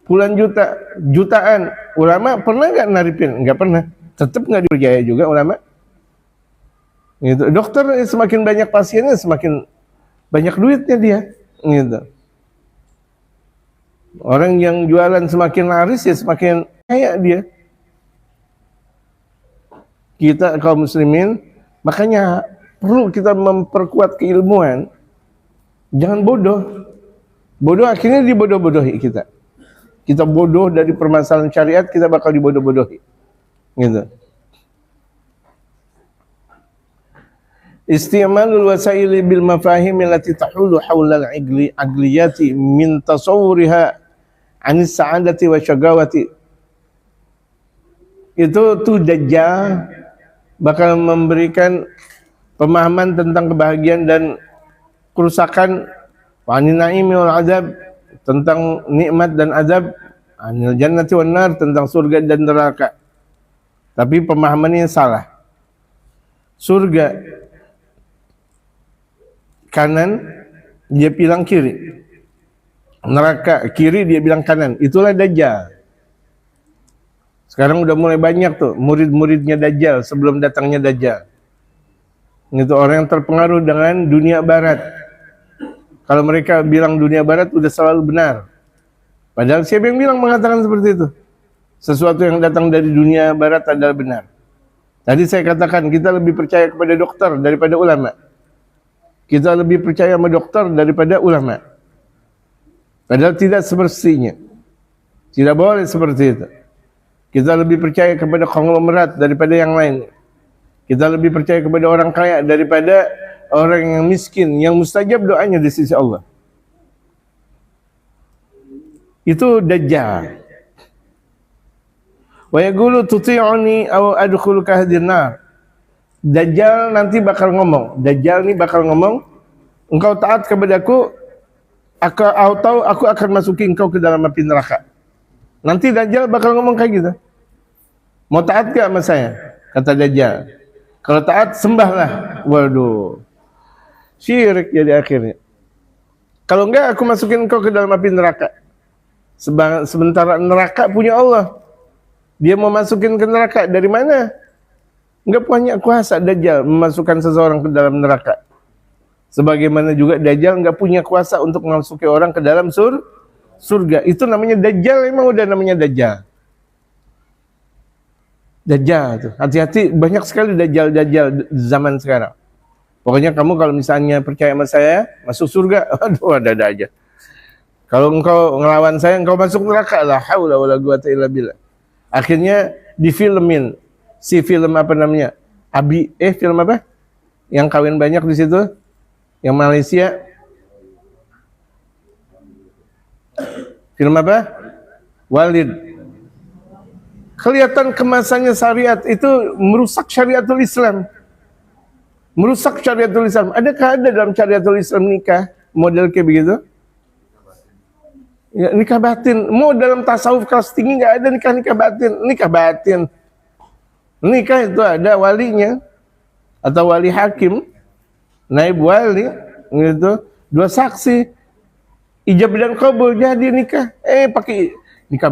puluhan juta, jutaan. Ulama pernah nggak naripin? Nggak pernah. Tetap nggak dipercaya juga ulama. Gitu. Dokter semakin banyak pasiennya, semakin banyak duitnya dia, gitu. Orang yang jualan semakin laris ya semakin kaya dia. Kita kaum muslimin, makanya perlu kita memperkuat keilmuan. Jangan bodoh. Bodoh akhirnya dibodoh-bodohi kita. Kita bodoh dari permasalahan syariat, kita bakal dibodoh-bodohi. Gitu. Istimalul wasaili bil mafahim allati tahulu haula al-agliyati min tasawwuriha anis sa'adati wa syagawati. Itu tuh Dajjal bakal memberikan pemahaman tentang kebahagiaan dan kerusakan, wa'anil na'imi wal azab, tentang nikmat dan azab, anil jannati wan nar, tentang surga dan neraka. Tapi pemahamannya salah. Surga kanan, dia bilang kiri. Neraka kiri, dia bilang kanan. Itulah Dajjal. Sekarang udah mulai banyak tuh murid-muridnya Dajjal sebelum datangnya Dajjal. Itu orang yang terpengaruh dengan dunia barat. Kalau mereka bilang dunia barat udah selalu benar. Padahal siapa yang bilang mengatakan seperti itu? sesuatu yang datang dari dunia barat adalah benar. Tadi saya katakan kita lebih percaya kepada dokter daripada ulama. Kita lebih percaya sama dokter daripada ulama. Padahal tidak semestinya. Tidak boleh seperti itu. Kita lebih percaya kepada konglomerat daripada yang lain. Kita lebih percaya kepada orang kaya daripada orang yang miskin, yang mustajab doanya di sisi Allah. Itu Dajjal. Wa yaqulu tuti'uni aw adkhuluka hadhihi nar. Dajjal nanti bakal ngomong. Dajjal ini bakal ngomong, engkau taat kepadaku, atau aku akan masuki engkau ke dalam api neraka. Nanti Dajjal bakal ngomong kayak gitu. Mau taat gak sama saya? Kata Dajjal. Kalau taat, sembahlah. Waduh. Syirik jadi akhirnya. Kalau enggak, aku masukin engkau ke dalam api neraka. Sementara neraka punya Allah. Dia mau masukin ke neraka. Dari mana? Enggak punya kuasa Dajjal memasukkan seseorang ke dalam neraka. Sebagaimana juga Dajjal enggak punya kuasa untuk memasuki orang ke dalam surga. Itu namanya Dajjal, emang udah namanya Dajjal. Dajjal tuh. Hati-hati, banyak sekali Dajjal zaman sekarang. Pokoknya kamu kalau misalnya percaya sama saya, masuk surga, aduh ada aja. Kalau engkau ngelawan saya, engkau masuk neraka, la haula wala quwata illa billah. Akhirnya difilmin si film apa namanya? Film apa? Yang kawin banyak di situ? Yang Malaysia. Film apa? Walid. Kelihatan kemasannya syariat itu merusak syariatul Islam. Merusak syariatul Islam. Adakah ada dalam syariatul Islam nikah model kayak begitu? Ya, nikah batin. Mau dalam tasawuf kelas tinggi nggak ada nikah batin. Nikah batin. Nikah itu ada walinya atau wali hakim, naib wali, gitu. 2 saksi, ijab dan qabul jadi nikah. Pakai nikah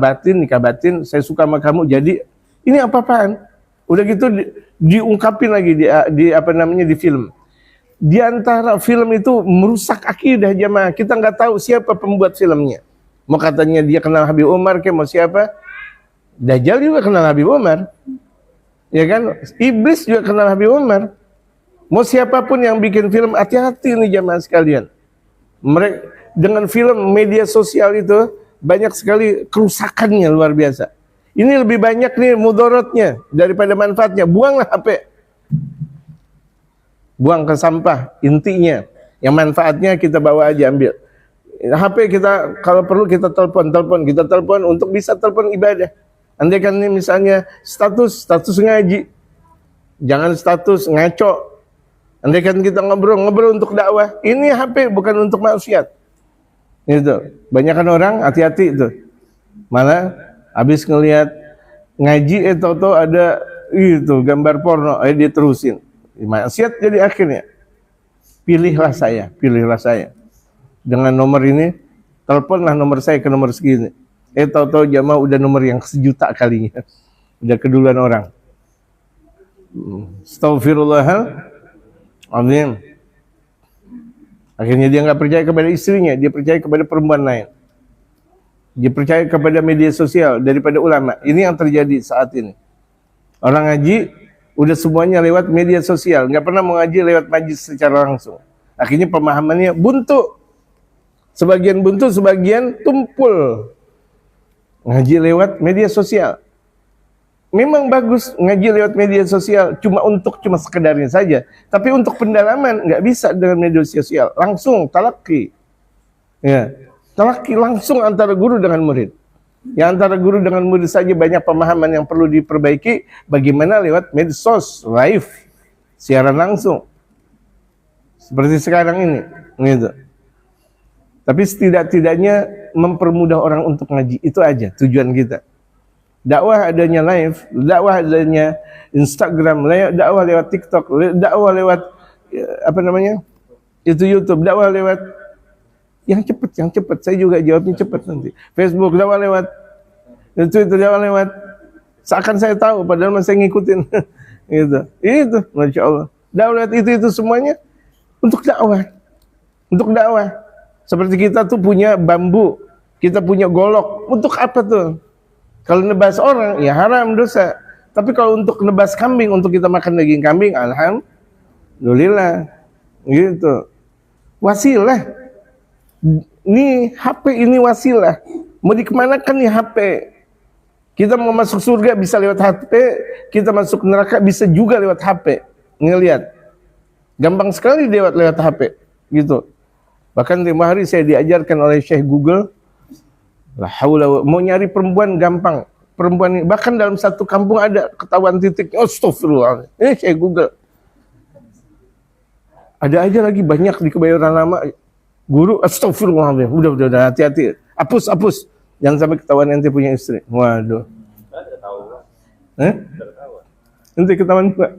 batin, saya suka sama kamu, jadi ini apa-apaan? Udah gitu diungkapin lagi di apa namanya di film. Di antara film itu merusak akidah jamaah. Kita nggak tahu siapa pembuat filmnya. Mau katanya dia kenal Habib Umar, mau siapa? Dajjal juga kenal Habib Umar. Ya kan? Iblis juga kenal Habib Umar. Mau siapapun yang bikin film, hati-hati nih jamaah sekalian. Mereka dengan film media sosial itu banyak sekali kerusakannya luar biasa. Ini lebih banyak nih mudorotnya daripada manfaatnya. Buanglah HP. Buang ke sampah intinya. Yang manfaatnya kita bawa aja, ambil. HP kita kalau perlu kita telepon untuk bisa telepon ibadah. Andai kan ini misalnya status ngaji. Jangan status ngaco. Andai kan kita ngobrol untuk dakwah. Ini HP bukan untuk maksiat. Itu. Banyakan orang hati-hati itu. Malah habis ngelihat ngaji toto ada itu gambar porno, dia terusin. Maksiat jadi akhirnya. Pilihlah saya. Dengan nomor ini, teleponlah nomor saya ke nomor segini. Toto jamaah udah nomor yang sejuta kalinya. Udah keduluan orang. Astaghfirullahaladzim. Akhirnya dia nggak percaya kepada istrinya, dia percaya kepada perempuan lain. Dia percaya kepada media sosial daripada ulama. Ini yang terjadi saat ini. Orang ngaji udah semuanya lewat media sosial, nggak pernah mengaji lewat majlis secara langsung. Akhirnya pemahamannya buntu. Sebagian buntu, sebagian tumpul. Ngaji lewat media sosial. Memang bagus ngaji lewat media sosial cuma sekedarnya saja, tapi untuk pendalaman nggak bisa dengan media sosial. Langsung talaki. Ya, talaki langsung antara guru dengan murid. Yang antara guru dengan murid saja banyak pemahaman yang perlu diperbaiki, bagaimana lewat medsos, live, siaran langsung. Seperti sekarang ini, gitu. Tapi setidak-tidaknya mempermudah orang untuk ngaji, itu aja tujuan kita. Dakwah adanya live, dakwah adanya Instagram, dakwah lewat TikTok, dakwah lewat apa namanya? Itu YouTube, dakwah lewat yang cepat. Saya juga jawabnya cepat nanti. Facebook dakwah lewat itu dakwah lewat. Seakan saya tahu padahal masih ngikutin. Gitu. Itu, Masya Allah. Dakwah lewat itu semuanya untuk dakwah. Untuk dakwah. Seperti kita tuh punya bambu, kita punya golok. Untuk apa tuh? Kalau nebas orang ya haram, dosa. Tapi kalau untuk nebas kambing, untuk kita makan daging kambing, alhamdulillah. Gitu. Wasilah. Ini HP ini wasilah. Mau dikemanakan nih HP? Kita mau masuk surga bisa lewat HP, kita masuk neraka bisa juga lewat HP. Ngelihat. Gampang sekali lewat HP. Gitu. Bahkan tiap hari saya diajarkan oleh Syekh Google. La haula, mau nyari perempuan gampang. Perempuan ini, bahkan dalam satu kampung ada ketahuan titik. Astagfirullah. Ini Syekh Google. Ada aja lagi banyak di Kebayoran Lama. Guru, astagfirullah. Udah, hati-hati. Hapus. Jangan sampai ketahuan ente punya istri. Waduh. Ente ketahuan Pak.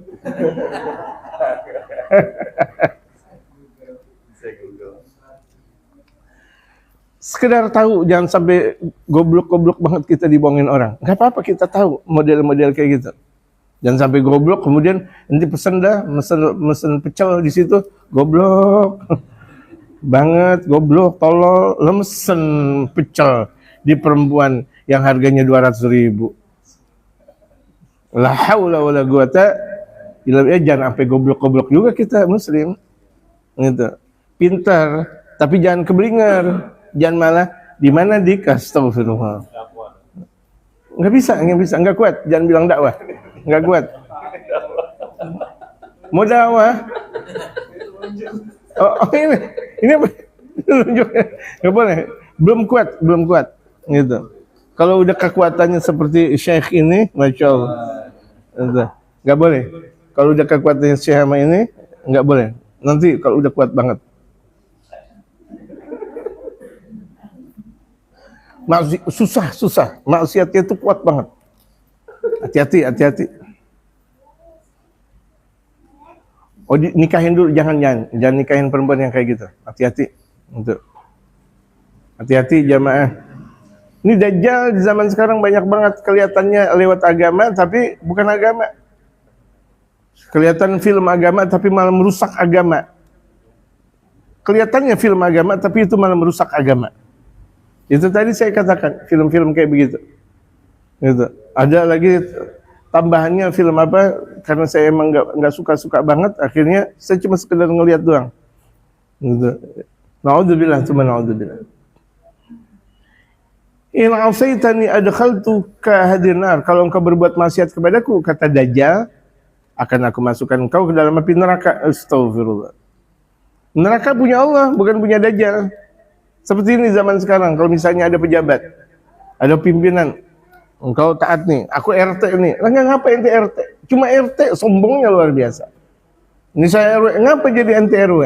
Sekedar tahu, jangan sampai goblok-goblok banget kita dibohongin orang. Gak apa-apa kita tahu model-model kayak gitu. Jangan sampai goblok, kemudian nanti pesen dah, mesen pecel di situ, goblok banget, goblok, tolol, mesen pecel di perempuan yang harganya 200.000. La haula wala quwata illa billah. Jangan sampai goblok-goblok juga kita muslim. Gitu. Pintar, tapi jangan keblinger. Jangan malah di mana astagfirullah. Enggak bisa, enggak kuat. Jangan bilang dakwah. Enggak kuat. Mau dakwah? Oh ini enggak boleh. Belum kuat. Gitu. Kalau udah kekuatannya seperti Syekh ini, Masya Allah. Gitu. Enggak boleh. Kalau udah kekuatannya Syekh sama ini, enggak boleh. Nanti kalau udah kuat banget. Susah. Maksiatnya itu kuat banget. Hati-hati. Oh, nikahin dulu, jangan nikahin perempuan yang kayak gitu. Hati-hati. Untuk hati-hati jamaah. Ini dajjal di zaman sekarang banyak banget kelihatannya lewat agama tapi bukan agama. Kelihatan film agama tapi malah merusak agama. Kelihatannya film agama tapi itu malah merusak agama. Itu tadi saya katakan, film-film kayak begitu. Gitu. Ada lagi tambahannya film apa, karena saya emang nggak suka banget, akhirnya saya cuma sekedar ngelihat doang. Gitu. Na'udzubillah. In asaitani adkhaltuka hadinar. Kalau engkau berbuat maksiat kepadaku, kata Dajjal, akan aku masukkan engkau ke dalam api neraka. Astagfirullah. Neraka punya Allah, bukan punya Dajjal. Seperti ini zaman sekarang, kalau misalnya ada pejabat, ada pimpinan, engkau taat nih, aku RT nih, lah ngapain ente RT? Cuma RT, sombongnya luar biasa. Ini saya RW, ngapa jadi ente RW?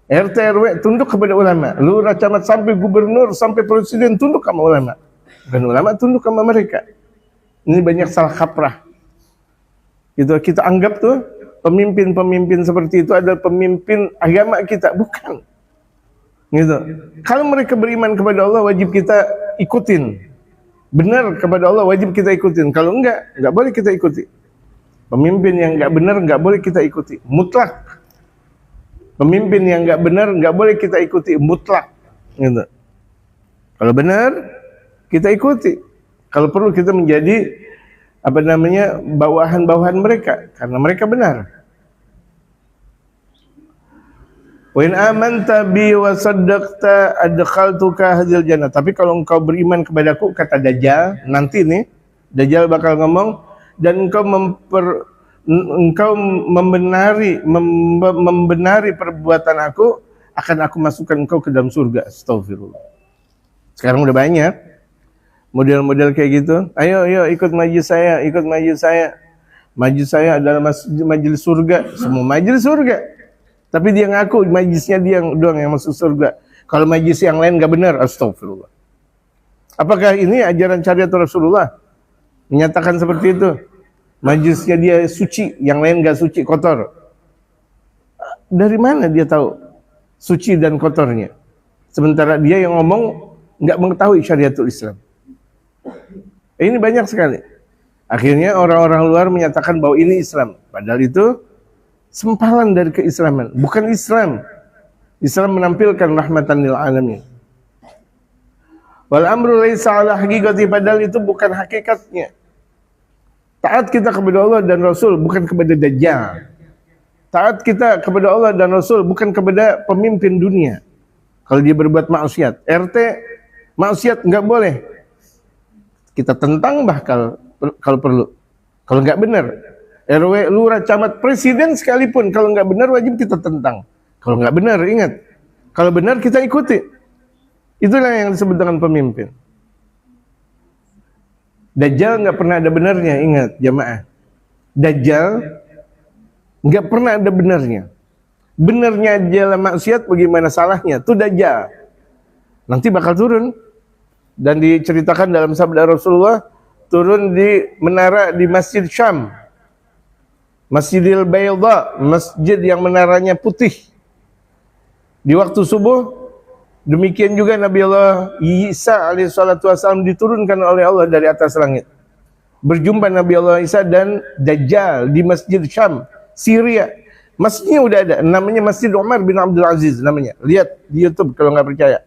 RT RW tunduk kepada ulama, lurah, camat, sampai gubernur, sampai presiden tunduk sama ulama. Dan ulama tunduk sama mereka. Ini banyak salah kaprah. Gitu, kita anggap tuh pemimpin-pemimpin seperti itu adalah pemimpin agama kita, bukan. Gitu. Kalau mereka beriman kepada Allah wajib kita ikutin. Benar kepada Allah wajib kita ikutin. Kalau enggak boleh kita ikuti. Pemimpin yang enggak benar enggak boleh kita ikuti. Mutlak. Pemimpin yang enggak benar enggak boleh kita ikuti. Mutlak. Gitu. Kalau benar kita ikuti. Kalau perlu kita menjadi bawahan-bawahan mereka karena mereka benar. Wa in amanta bi wa saddaqta adkhaltuka hadhil jannah. Tapi kalau engkau beriman kepadaku, kata Dajjal, nanti nih Dajjal bakal ngomong, dan engkau membenari perbuatan aku, akan aku masukkan engkau ke dalam surga. Astagfirullah. Sekarang udah banyak model-model kayak gitu. Ayo ikut majelis saya. Majelis saya adalah majelis surga. Semua majelis surga. Tapi dia ngaku majlisnya dia doang yang masuk surga. Kalau majlis yang lain nggak benar, astagfirullah. Apakah ini ajaran syariat Rasulullah? Menyatakan seperti itu. Majlisnya dia suci, yang lain nggak suci, kotor. Dari mana dia tahu suci dan kotornya? Sementara dia yang ngomong nggak mengetahui syariatul Islam. Ini banyak sekali. Akhirnya orang-orang luar menyatakan bahwa ini Islam. Padahal itu sempalan dari keislaman, bukan Islam. Islam menampilkan rahmatan lil alamin. Wal amru laisa ala haqiqati, padahal itu bukan hakikatnya. Taat kita kepada Allah dan Rasul bukan kepada Dajjal. Taat kita kepada Allah dan Rasul bukan kepada pemimpin dunia. Kalau dia berbuat maksiat, RT maksiat nggak boleh. Kita tentang bahkan kalau perlu. Kalau nggak benar, RW, lurah, camat, presiden sekalipun kalau nggak benar wajib kita tentang. Kalau nggak benar, ingat. Kalau benar kita ikuti. Itulah yang disebut dengan pemimpin. Dajjal nggak pernah ada benarnya, ingat jamaah. Dajjal nggak pernah ada benarnya. Benarnya adalah maksiat, bagaimana salahnya? Itu Dajjal. Nanti bakal turun. Dan diceritakan dalam sabda Rasulullah, turun di menara di Masjid Syam. Masjidil Bayda, masjid yang menaranya putih. Di waktu subuh, demikian juga Nabi Allah Isa alaihissalatu wassalam diturunkan oleh Allah dari atas langit. Berjumpa Nabi Allah Isa dan Dajjal di Masjid Syam, Syria. Masjidnya udah ada, namanya Masjid Umar bin Abdul Aziz namanya. Lihat di YouTube kalau nggak percaya.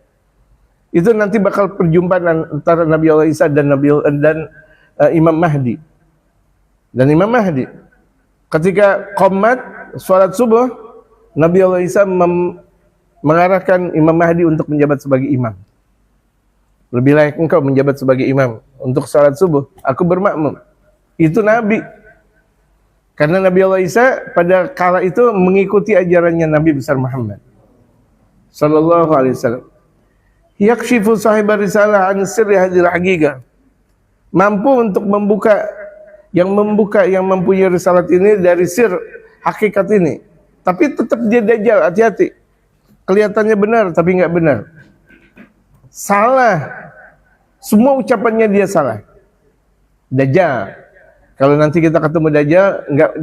Itu nanti bakal perjumpaan antara Nabi Allah Isa dan Imam Mahdi. Dan Imam Mahdi ketika qomat sholat subuh, Nabi Allah Isa mengarahkan Imam Mahdi untuk menjabat sebagai imam. Lebih layak engkau menjabat sebagai imam untuk sholat subuh, aku bermakmum. Itu Nabi. Karena Nabi Allah Isa pada kala itu mengikuti ajarannya Nabi besar Muhammad sallallahu alaihi wasallam. Yakshifu sahibar risalah an sirri hadhil haqiqah. Mampu untuk membuka yang mempunyai risalat ini dari sir hakikat ini. Tapi tetap dia Dajjal, hati-hati. Kelihatannya benar tapi nggak benar. Salah. Semua ucapannya dia salah. Dajjal. Kalau nanti kita ketemu Dajjal,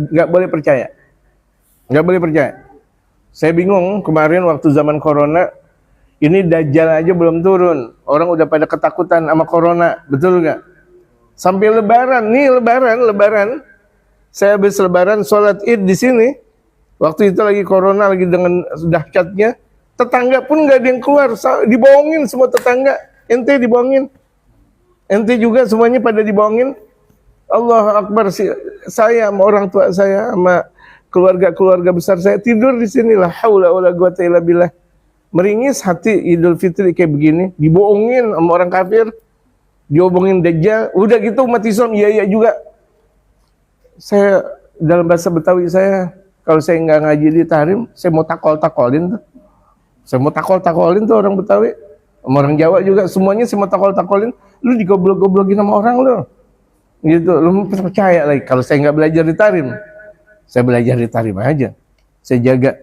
nggak boleh percaya. Nggak boleh percaya. Saya bingung kemarin waktu zaman corona, ini Dajjal aja belum turun. Orang udah pada ketakutan sama corona, betul nggak? Sampai lebaran, nih lebaran. Saya habis lebaran sholat id di sini. Waktu itu lagi corona, lagi dengan dahsyatnya. Tetangga pun nggak ada yang keluar, dibohongin semua tetangga. Ente dibohongin. Ente juga semuanya pada dibohongin. Allahu Akbar, saya sama orang tua saya sama keluarga besar saya tidur di sini, la haula wala quwata illa billah. Meringis hati Idul Fitri kayak begini, dibohongin sama orang kafir, diomongin Dajjal, udah gitu umat Islam iya juga. Saya dalam bahasa Betawi saya, kalau saya nggak ngaji di tahrim, saya mau takolin tuh. Saya mau takolin tuh orang Betawi, sama orang Jawa juga, semuanya saya mau takolin. Lu digoblok-goblokin sama orang lu. Gitu, lu percaya lagi. Kalau saya nggak belajar di tahrim, saya belajar di tahrim aja. Saya jaga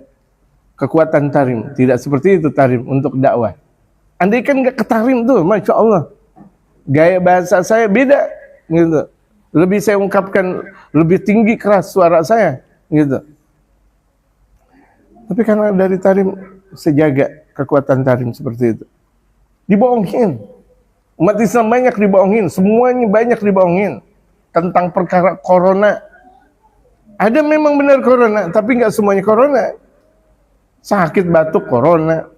kekuatan tahrim. Tidak seperti itu tahrim untuk dakwah. Andai kan nggak ke tahrim tuh, Masya Allah, gaya bahasa saya beda. Gitu. Lebih saya ungkapkan, lebih tinggi keras suara saya. Gitu. Tapi karena dari tahrim, saya jaga kekuatan tahrim seperti itu. Dibohongin. Umat Islam banyak dibohongin. Semuanya banyak dibohongin. Tentang perkara corona. Ada memang benar corona, tapi nggak semuanya corona. Sakit batuk corona,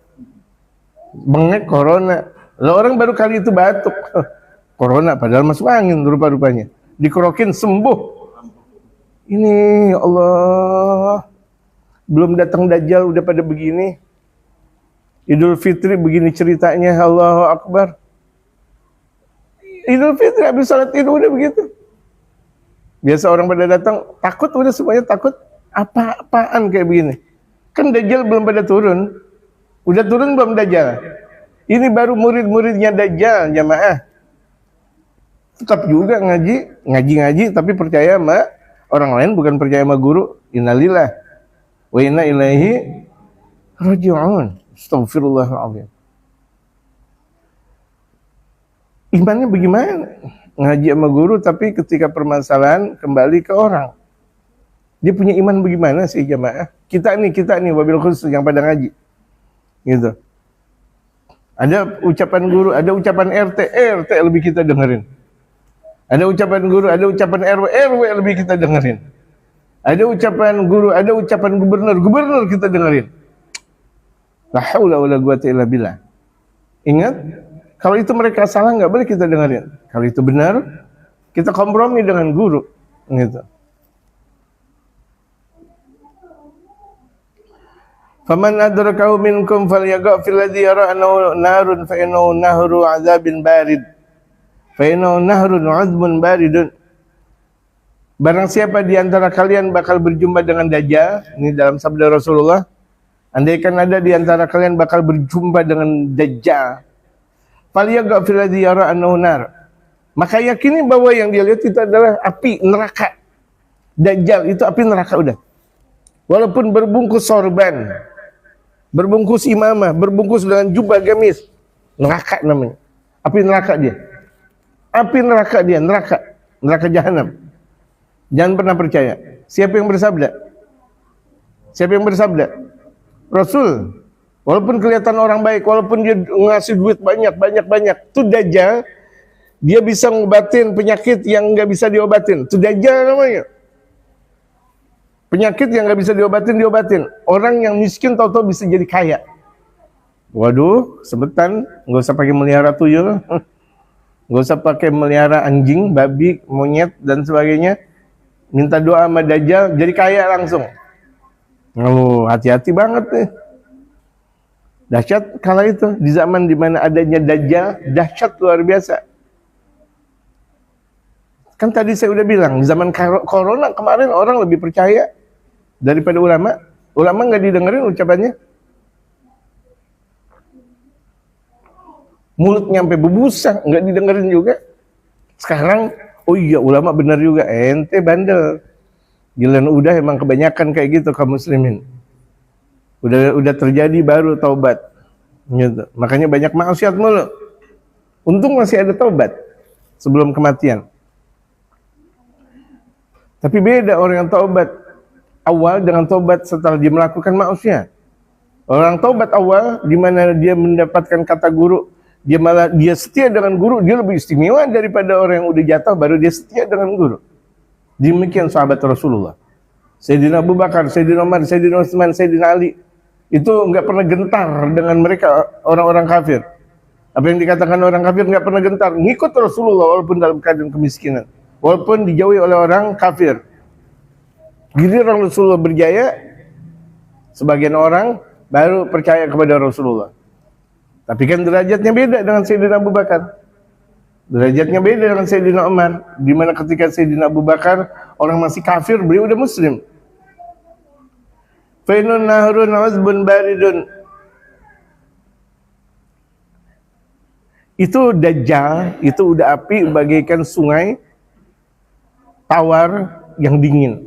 bengek corona. Lah orang baru kali itu batuk corona, padahal masuk angin rupa-rupanya. Dikerokin sembuh. Ini ya Allah, belum datang Dajjal udah pada begini. Idul Fitri begini ceritanya, Allahu Akbar. Idul Fitri habis salat Id udah begitu. Biasa orang pada datang, takut udah semuanya takut. Apa-apaan kayak begini. Kan Dajjal belum pada turun. Udah turun belum Dajjal? Ini baru murid-muridnya Dajjal, jamaah. Tetap juga ngaji tapi percaya sama orang lain, bukan percaya sama guru. Innalillah wa inna ilaihi raji'un. Astagfirullahaladzim. Imannya bagaimana? Ngaji sama guru tapi ketika permasalahan kembali ke orang. Dia punya iman bagaimana sih jamaah? Kita nih wabil khusus yang pada ngaji. Gitu. Ada ucapan guru, ada ucapan RT lebih kita dengerin. Ada ucapan guru, ada ucapan RW lebih kita dengerin. Ada ucapan guru, ada ucapan gubernur kita dengerin. La haula wala quwata illa billah. Ingat, Kalau itu mereka salah, nggak boleh kita dengerin. Kalau itu benar, kita kompromi dengan guru, gitu. Faman adrakahu minkum falyaqa fil ladzi yara annahu narun fa innahu nahru 'adzabin barid. Fa innahu nahrun 'adzbun baridun. Barang siapa di antara kalian bakal berjumpa dengan Dajjal, ini dalam sabda Rasulullah, andaikan ada di antara kalian bakal berjumpa dengan Dajjal, falyaqa fil ladzi yara annahu nar. Maka yakini bahwa yang dia lihat itu adalah api neraka. Dajjal itu api neraka udah. Walaupun berbungkus sorban, berbungkus imamah, berbungkus dengan jubah gamis, neraka namanya. Api neraka dia. Api neraka dia, neraka jahanam. Jangan pernah percaya. Siapa yang bersabda? Siapa yang bersabda? Rasul. Walaupun kelihatan orang baik, walaupun dia ngasih duit banyak, itu Dajjal, dia bisa ngobatin penyakit yang nggak bisa diobatin. Itu Dajjal namanya. Penyakit yang nggak bisa diobatin. Orang yang miskin tahu-tahu bisa jadi kaya. Waduh, sebutan, nggak usah pakai melihara tuyul, nggak usah pakai melihara anjing, babi, monyet dan sebagainya. Minta doa sama Dajjal, jadi kaya langsung. Oh, hati-hati banget nih. Dahsyat kala itu di zaman dimana adanya Dajjal, dahsyat luar biasa. Kan tadi saya udah bilang, di zaman corona kemarin orang lebih percaya daripada ulama. Ulama nggak didengerin ucapannya. Mulut nyampe bebusa, nggak didengerin juga. Sekarang, oh iya ulama benar juga, ente bandel. Giliran udah emang kebanyakan kayak gitu kaum muslimin. Udah terjadi baru taubat. Gitu. Makanya banyak maksiat mulu. Untung masih ada taubat sebelum kematian. Tapi beda orang yang taubat awal dengan taubat setelah dia melakukan maksiat. Orang taubat awal di mana dia mendapatkan kata guru, dia setia dengan guru, dia lebih istimewa daripada orang yang udah jatuh baru dia setia dengan guru. Demikian sahabat Rasulullah. Sayyidina Abu Bakar, Sayyidina Umar, Sayyidina Utsman, Sayyidina Ali itu nggak pernah gentar dengan mereka orang-orang kafir. Apa yang dikatakan orang kafir nggak pernah gentar, ngikut Rasulullah walaupun dalam keadaan kemiskinan, walaupun dijauhi oleh orang kafir. Giliran Rasulullah berjaya, sebagian orang baru percaya kepada Rasulullah. Tapi kan derajatnya beda dengan Sayyidina Abu Bakar. Derajatnya beda dengan Sayyidina Umar. Di mana ketika Sayyidina Abu Bakar orang masih kafir, beliau udah muslim. Fainun nahrun azbun baridun. Itu Dajjal, itu udah api bagaikan sungai tawar yang dingin.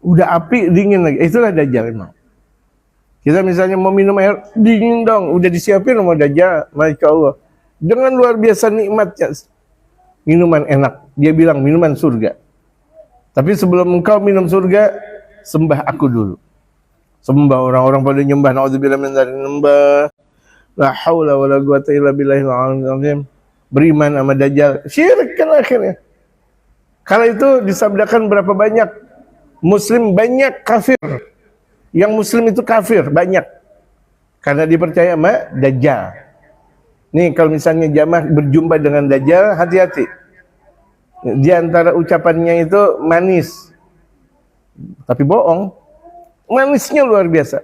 Udah api dingin lagi. Itulah Dajjal emang. Kita misalnya mau minum air dingin dong, udah disiapin sama Dajjal, masya Allah. Dengan luar biasa nikmatnya, minuman enak. Dia bilang minuman surga. Tapi sebelum engkau minum surga, sembah aku dulu. Sembah orang-orang pada nyembah, naudzubillah min dzalik, nyembah. La haula wala quwata illa billahil azim. Beriman sama Dajjal, syirik kan akhirnya. Kala itu disabdakan berapa banyak muslim, banyak kafir. Yang muslim itu kafir, banyak. Karena dipercaya sama Dajjal. Nih kalau misalnya jamaah berjumpa dengan Dajjal, hati-hati. Di antara ucapannya itu manis. Tapi bohong. Manisnya luar biasa.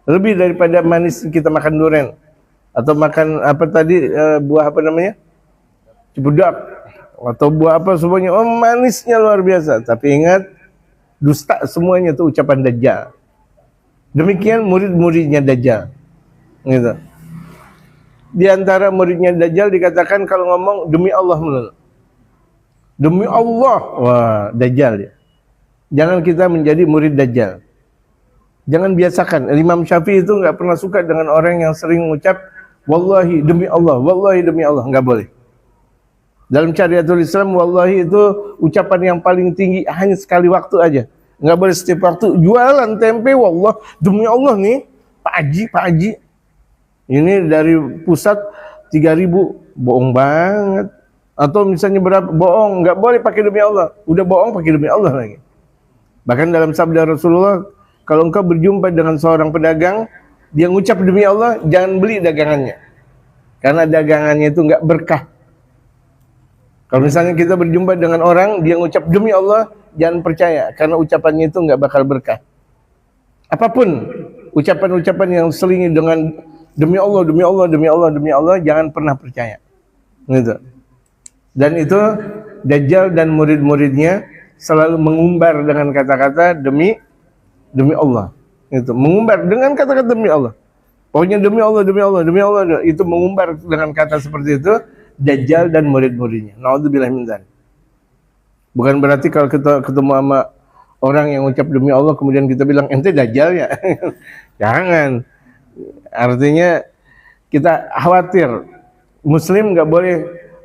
Lebih daripada manis kita makan durian. Atau makan apa tadi, buah apa namanya? Cipudak. Atau buah apa semuanya. Oh manisnya luar biasa. Tapi ingat, dusta semuanya itu ucapan Dajjal. Demikian murid-muridnya Dajjal. Gitu. Di antara muridnya Dajjal dikatakan kalau ngomong demi Allah melulu. Demi Allah. Wah, Dajjal dia. Jangan kita menjadi murid Dajjal. Jangan biasakan. Imam Syafi'i itu nggak pernah suka dengan orang yang sering mengucap wallahi demi Allah, wallahi demi Allah. Nggak boleh. Dalam syariatul Islam, wallahi itu ucapan yang paling tinggi hanya sekali waktu aja. Nggak boleh setiap waktu. Jualan tempe, wallah demi Allah nih, Pak Haji. Ini dari pusat 3.000, bohong banget. Atau misalnya berapa, bohong, nggak boleh pakai demi Allah. Udah bohong pakai demi Allah lagi. Bahkan dalam sabda Rasulullah, kalau engkau berjumpa dengan seorang pedagang, dia ngucap demi Allah, jangan beli dagangannya. karena dagangannya itu nggak berkah. Kalau misalnya kita berjumpa dengan orang, dia ngucap demi Allah, jangan percaya, karena ucapannya itu nggak bakal berkah. Apapun ucapan-ucapan yang selingi dengan demi Allah, demi Allah, demi Allah, demi Allah, jangan pernah percaya. Gitu. Dan itu Dajjal dan murid-muridnya selalu mengumbar dengan kata-kata demi Allah. Itu mengumbar dengan kata-kata demi Allah. Pokoknya demi Allah, demi Allah, demi Allah, itu mengumbar dengan kata seperti itu. Dajjal dan murid-muridnya. Naudzubillah min dzalik. Bukan berarti kalau kita ketemu sama orang yang ucap demi Allah kemudian kita bilang ente Dajjal ya. Jangan. Artinya kita khawatir Muslim nggak boleh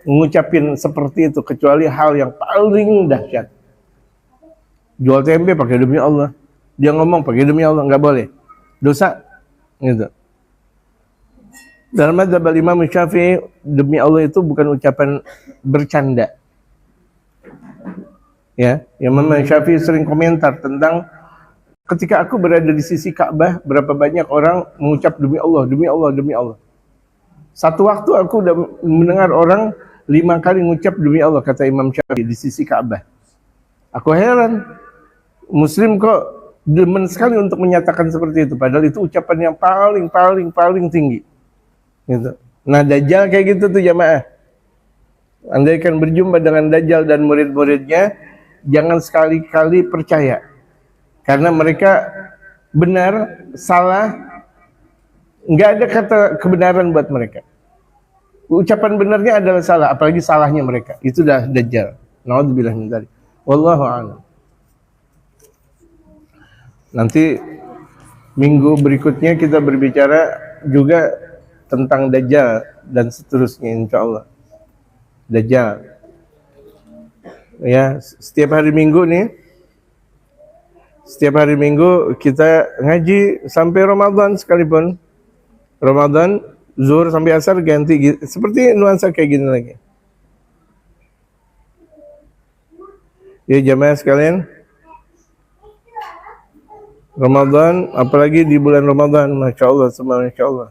ngucapin seperti itu kecuali hal yang paling dahsyat. Jual tempe pakai demi Allah. Dia ngomong pakai demi Allah, nggak boleh. Dosa. Gitu. Dalam madzhab Imam Syafi'i, demi Allah itu bukan ucapan bercanda. Ya, Imam Syafi'i sering komentar tentang ketika aku berada di sisi Ka'bah, berapa banyak orang mengucap demi Allah, demi Allah, demi Allah. Satu waktu aku udah mendengar orang 5 kali mengucap demi Allah, kata Imam Syafi'i di sisi Ka'bah. Aku heran, Muslim kok demen sekali untuk menyatakan seperti itu, padahal itu ucapan yang paling tinggi. Gitu. Nah, Dajjal kayak gitu tuh jamaah. Andaikan berjumpa dengan Dajjal dan murid-muridnya, jangan sekali-kali percaya. Karena mereka benar, salah, nggak ada kata kebenaran buat mereka. Ucapan benarnya adalah salah, apalagi salahnya mereka. Itu dah Dajjal. Naudzubillah min dzalik. Wallahu a'lam. Nanti minggu berikutnya kita berbicara juga tentang Dajjal dan seterusnya, insya Allah. Dajjal. Ya, setiap hari Minggu nih, setiap hari Minggu kita ngaji sampai Ramadan sekalipun. Ramadan, zuhur sampai asar ganti, seperti nuansa kayak gini lagi. Ya jamaah sekalian, Ramadan, apalagi di bulan Ramadan, Masya Allah, semua Masya Allah.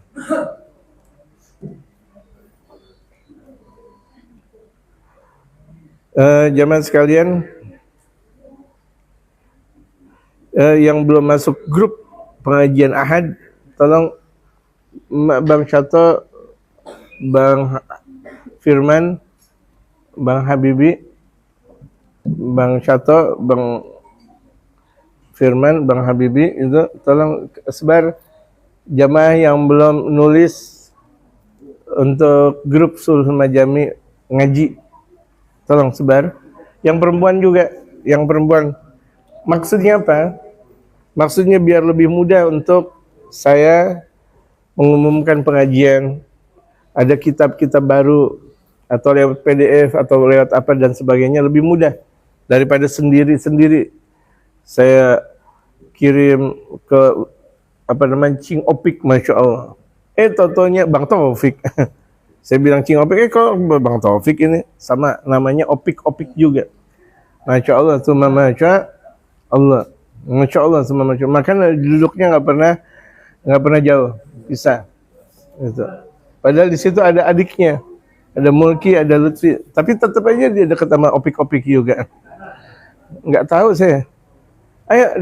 Jamaah sekalian, yang belum masuk grup pengajian Ahad, tolong Bang Syato, Bang Firman, Bang Habibi, Bang Syato, Bang Firman, Bang Habibi, itu tolong sebar jamaah yang belum nulis untuk grup Sulhul Majami ngaji. Tolong sebar. Yang perempuan juga, yang perempuan. Maksudnya apa? Maksudnya biar lebih mudah untuk saya mengumumkan pengajian. Ada kitab-kitab baru atau lewat PDF atau lewat apa dan sebagainya, lebih mudah daripada sendiri-sendiri. Saya kirim ke apa namanya Cing Opik, Masya Allah. Totonya Bang Taufik. Saya bilang Cing Opik, kok Bang Taufik ini sama namanya Opik juga. Masya Allah, semua Masya Allah. Masya Allah, semua Masya Allah. Makanya duduknya nggak pernah jauh, bisa. Gitu. Padahal di situ ada adiknya, ada Mulki, ada Lutfi. Tapi tetap aja dia dekat sama Opik juga. Nggak tahu saya. Ayo,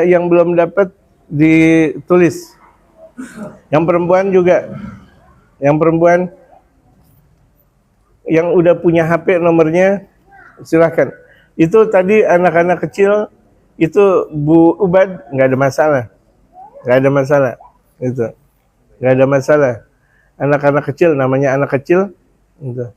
yang belum dapat ditulis. Yang perempuan juga. Yang perempuan yang udah punya HP nomornya, silahkan. Itu tadi anak-anak kecil, itu Bu Ubad, nggak ada masalah. Nggak ada masalah. Itu. Nggak ada masalah. Anak-anak kecil, namanya anak kecil. Itu.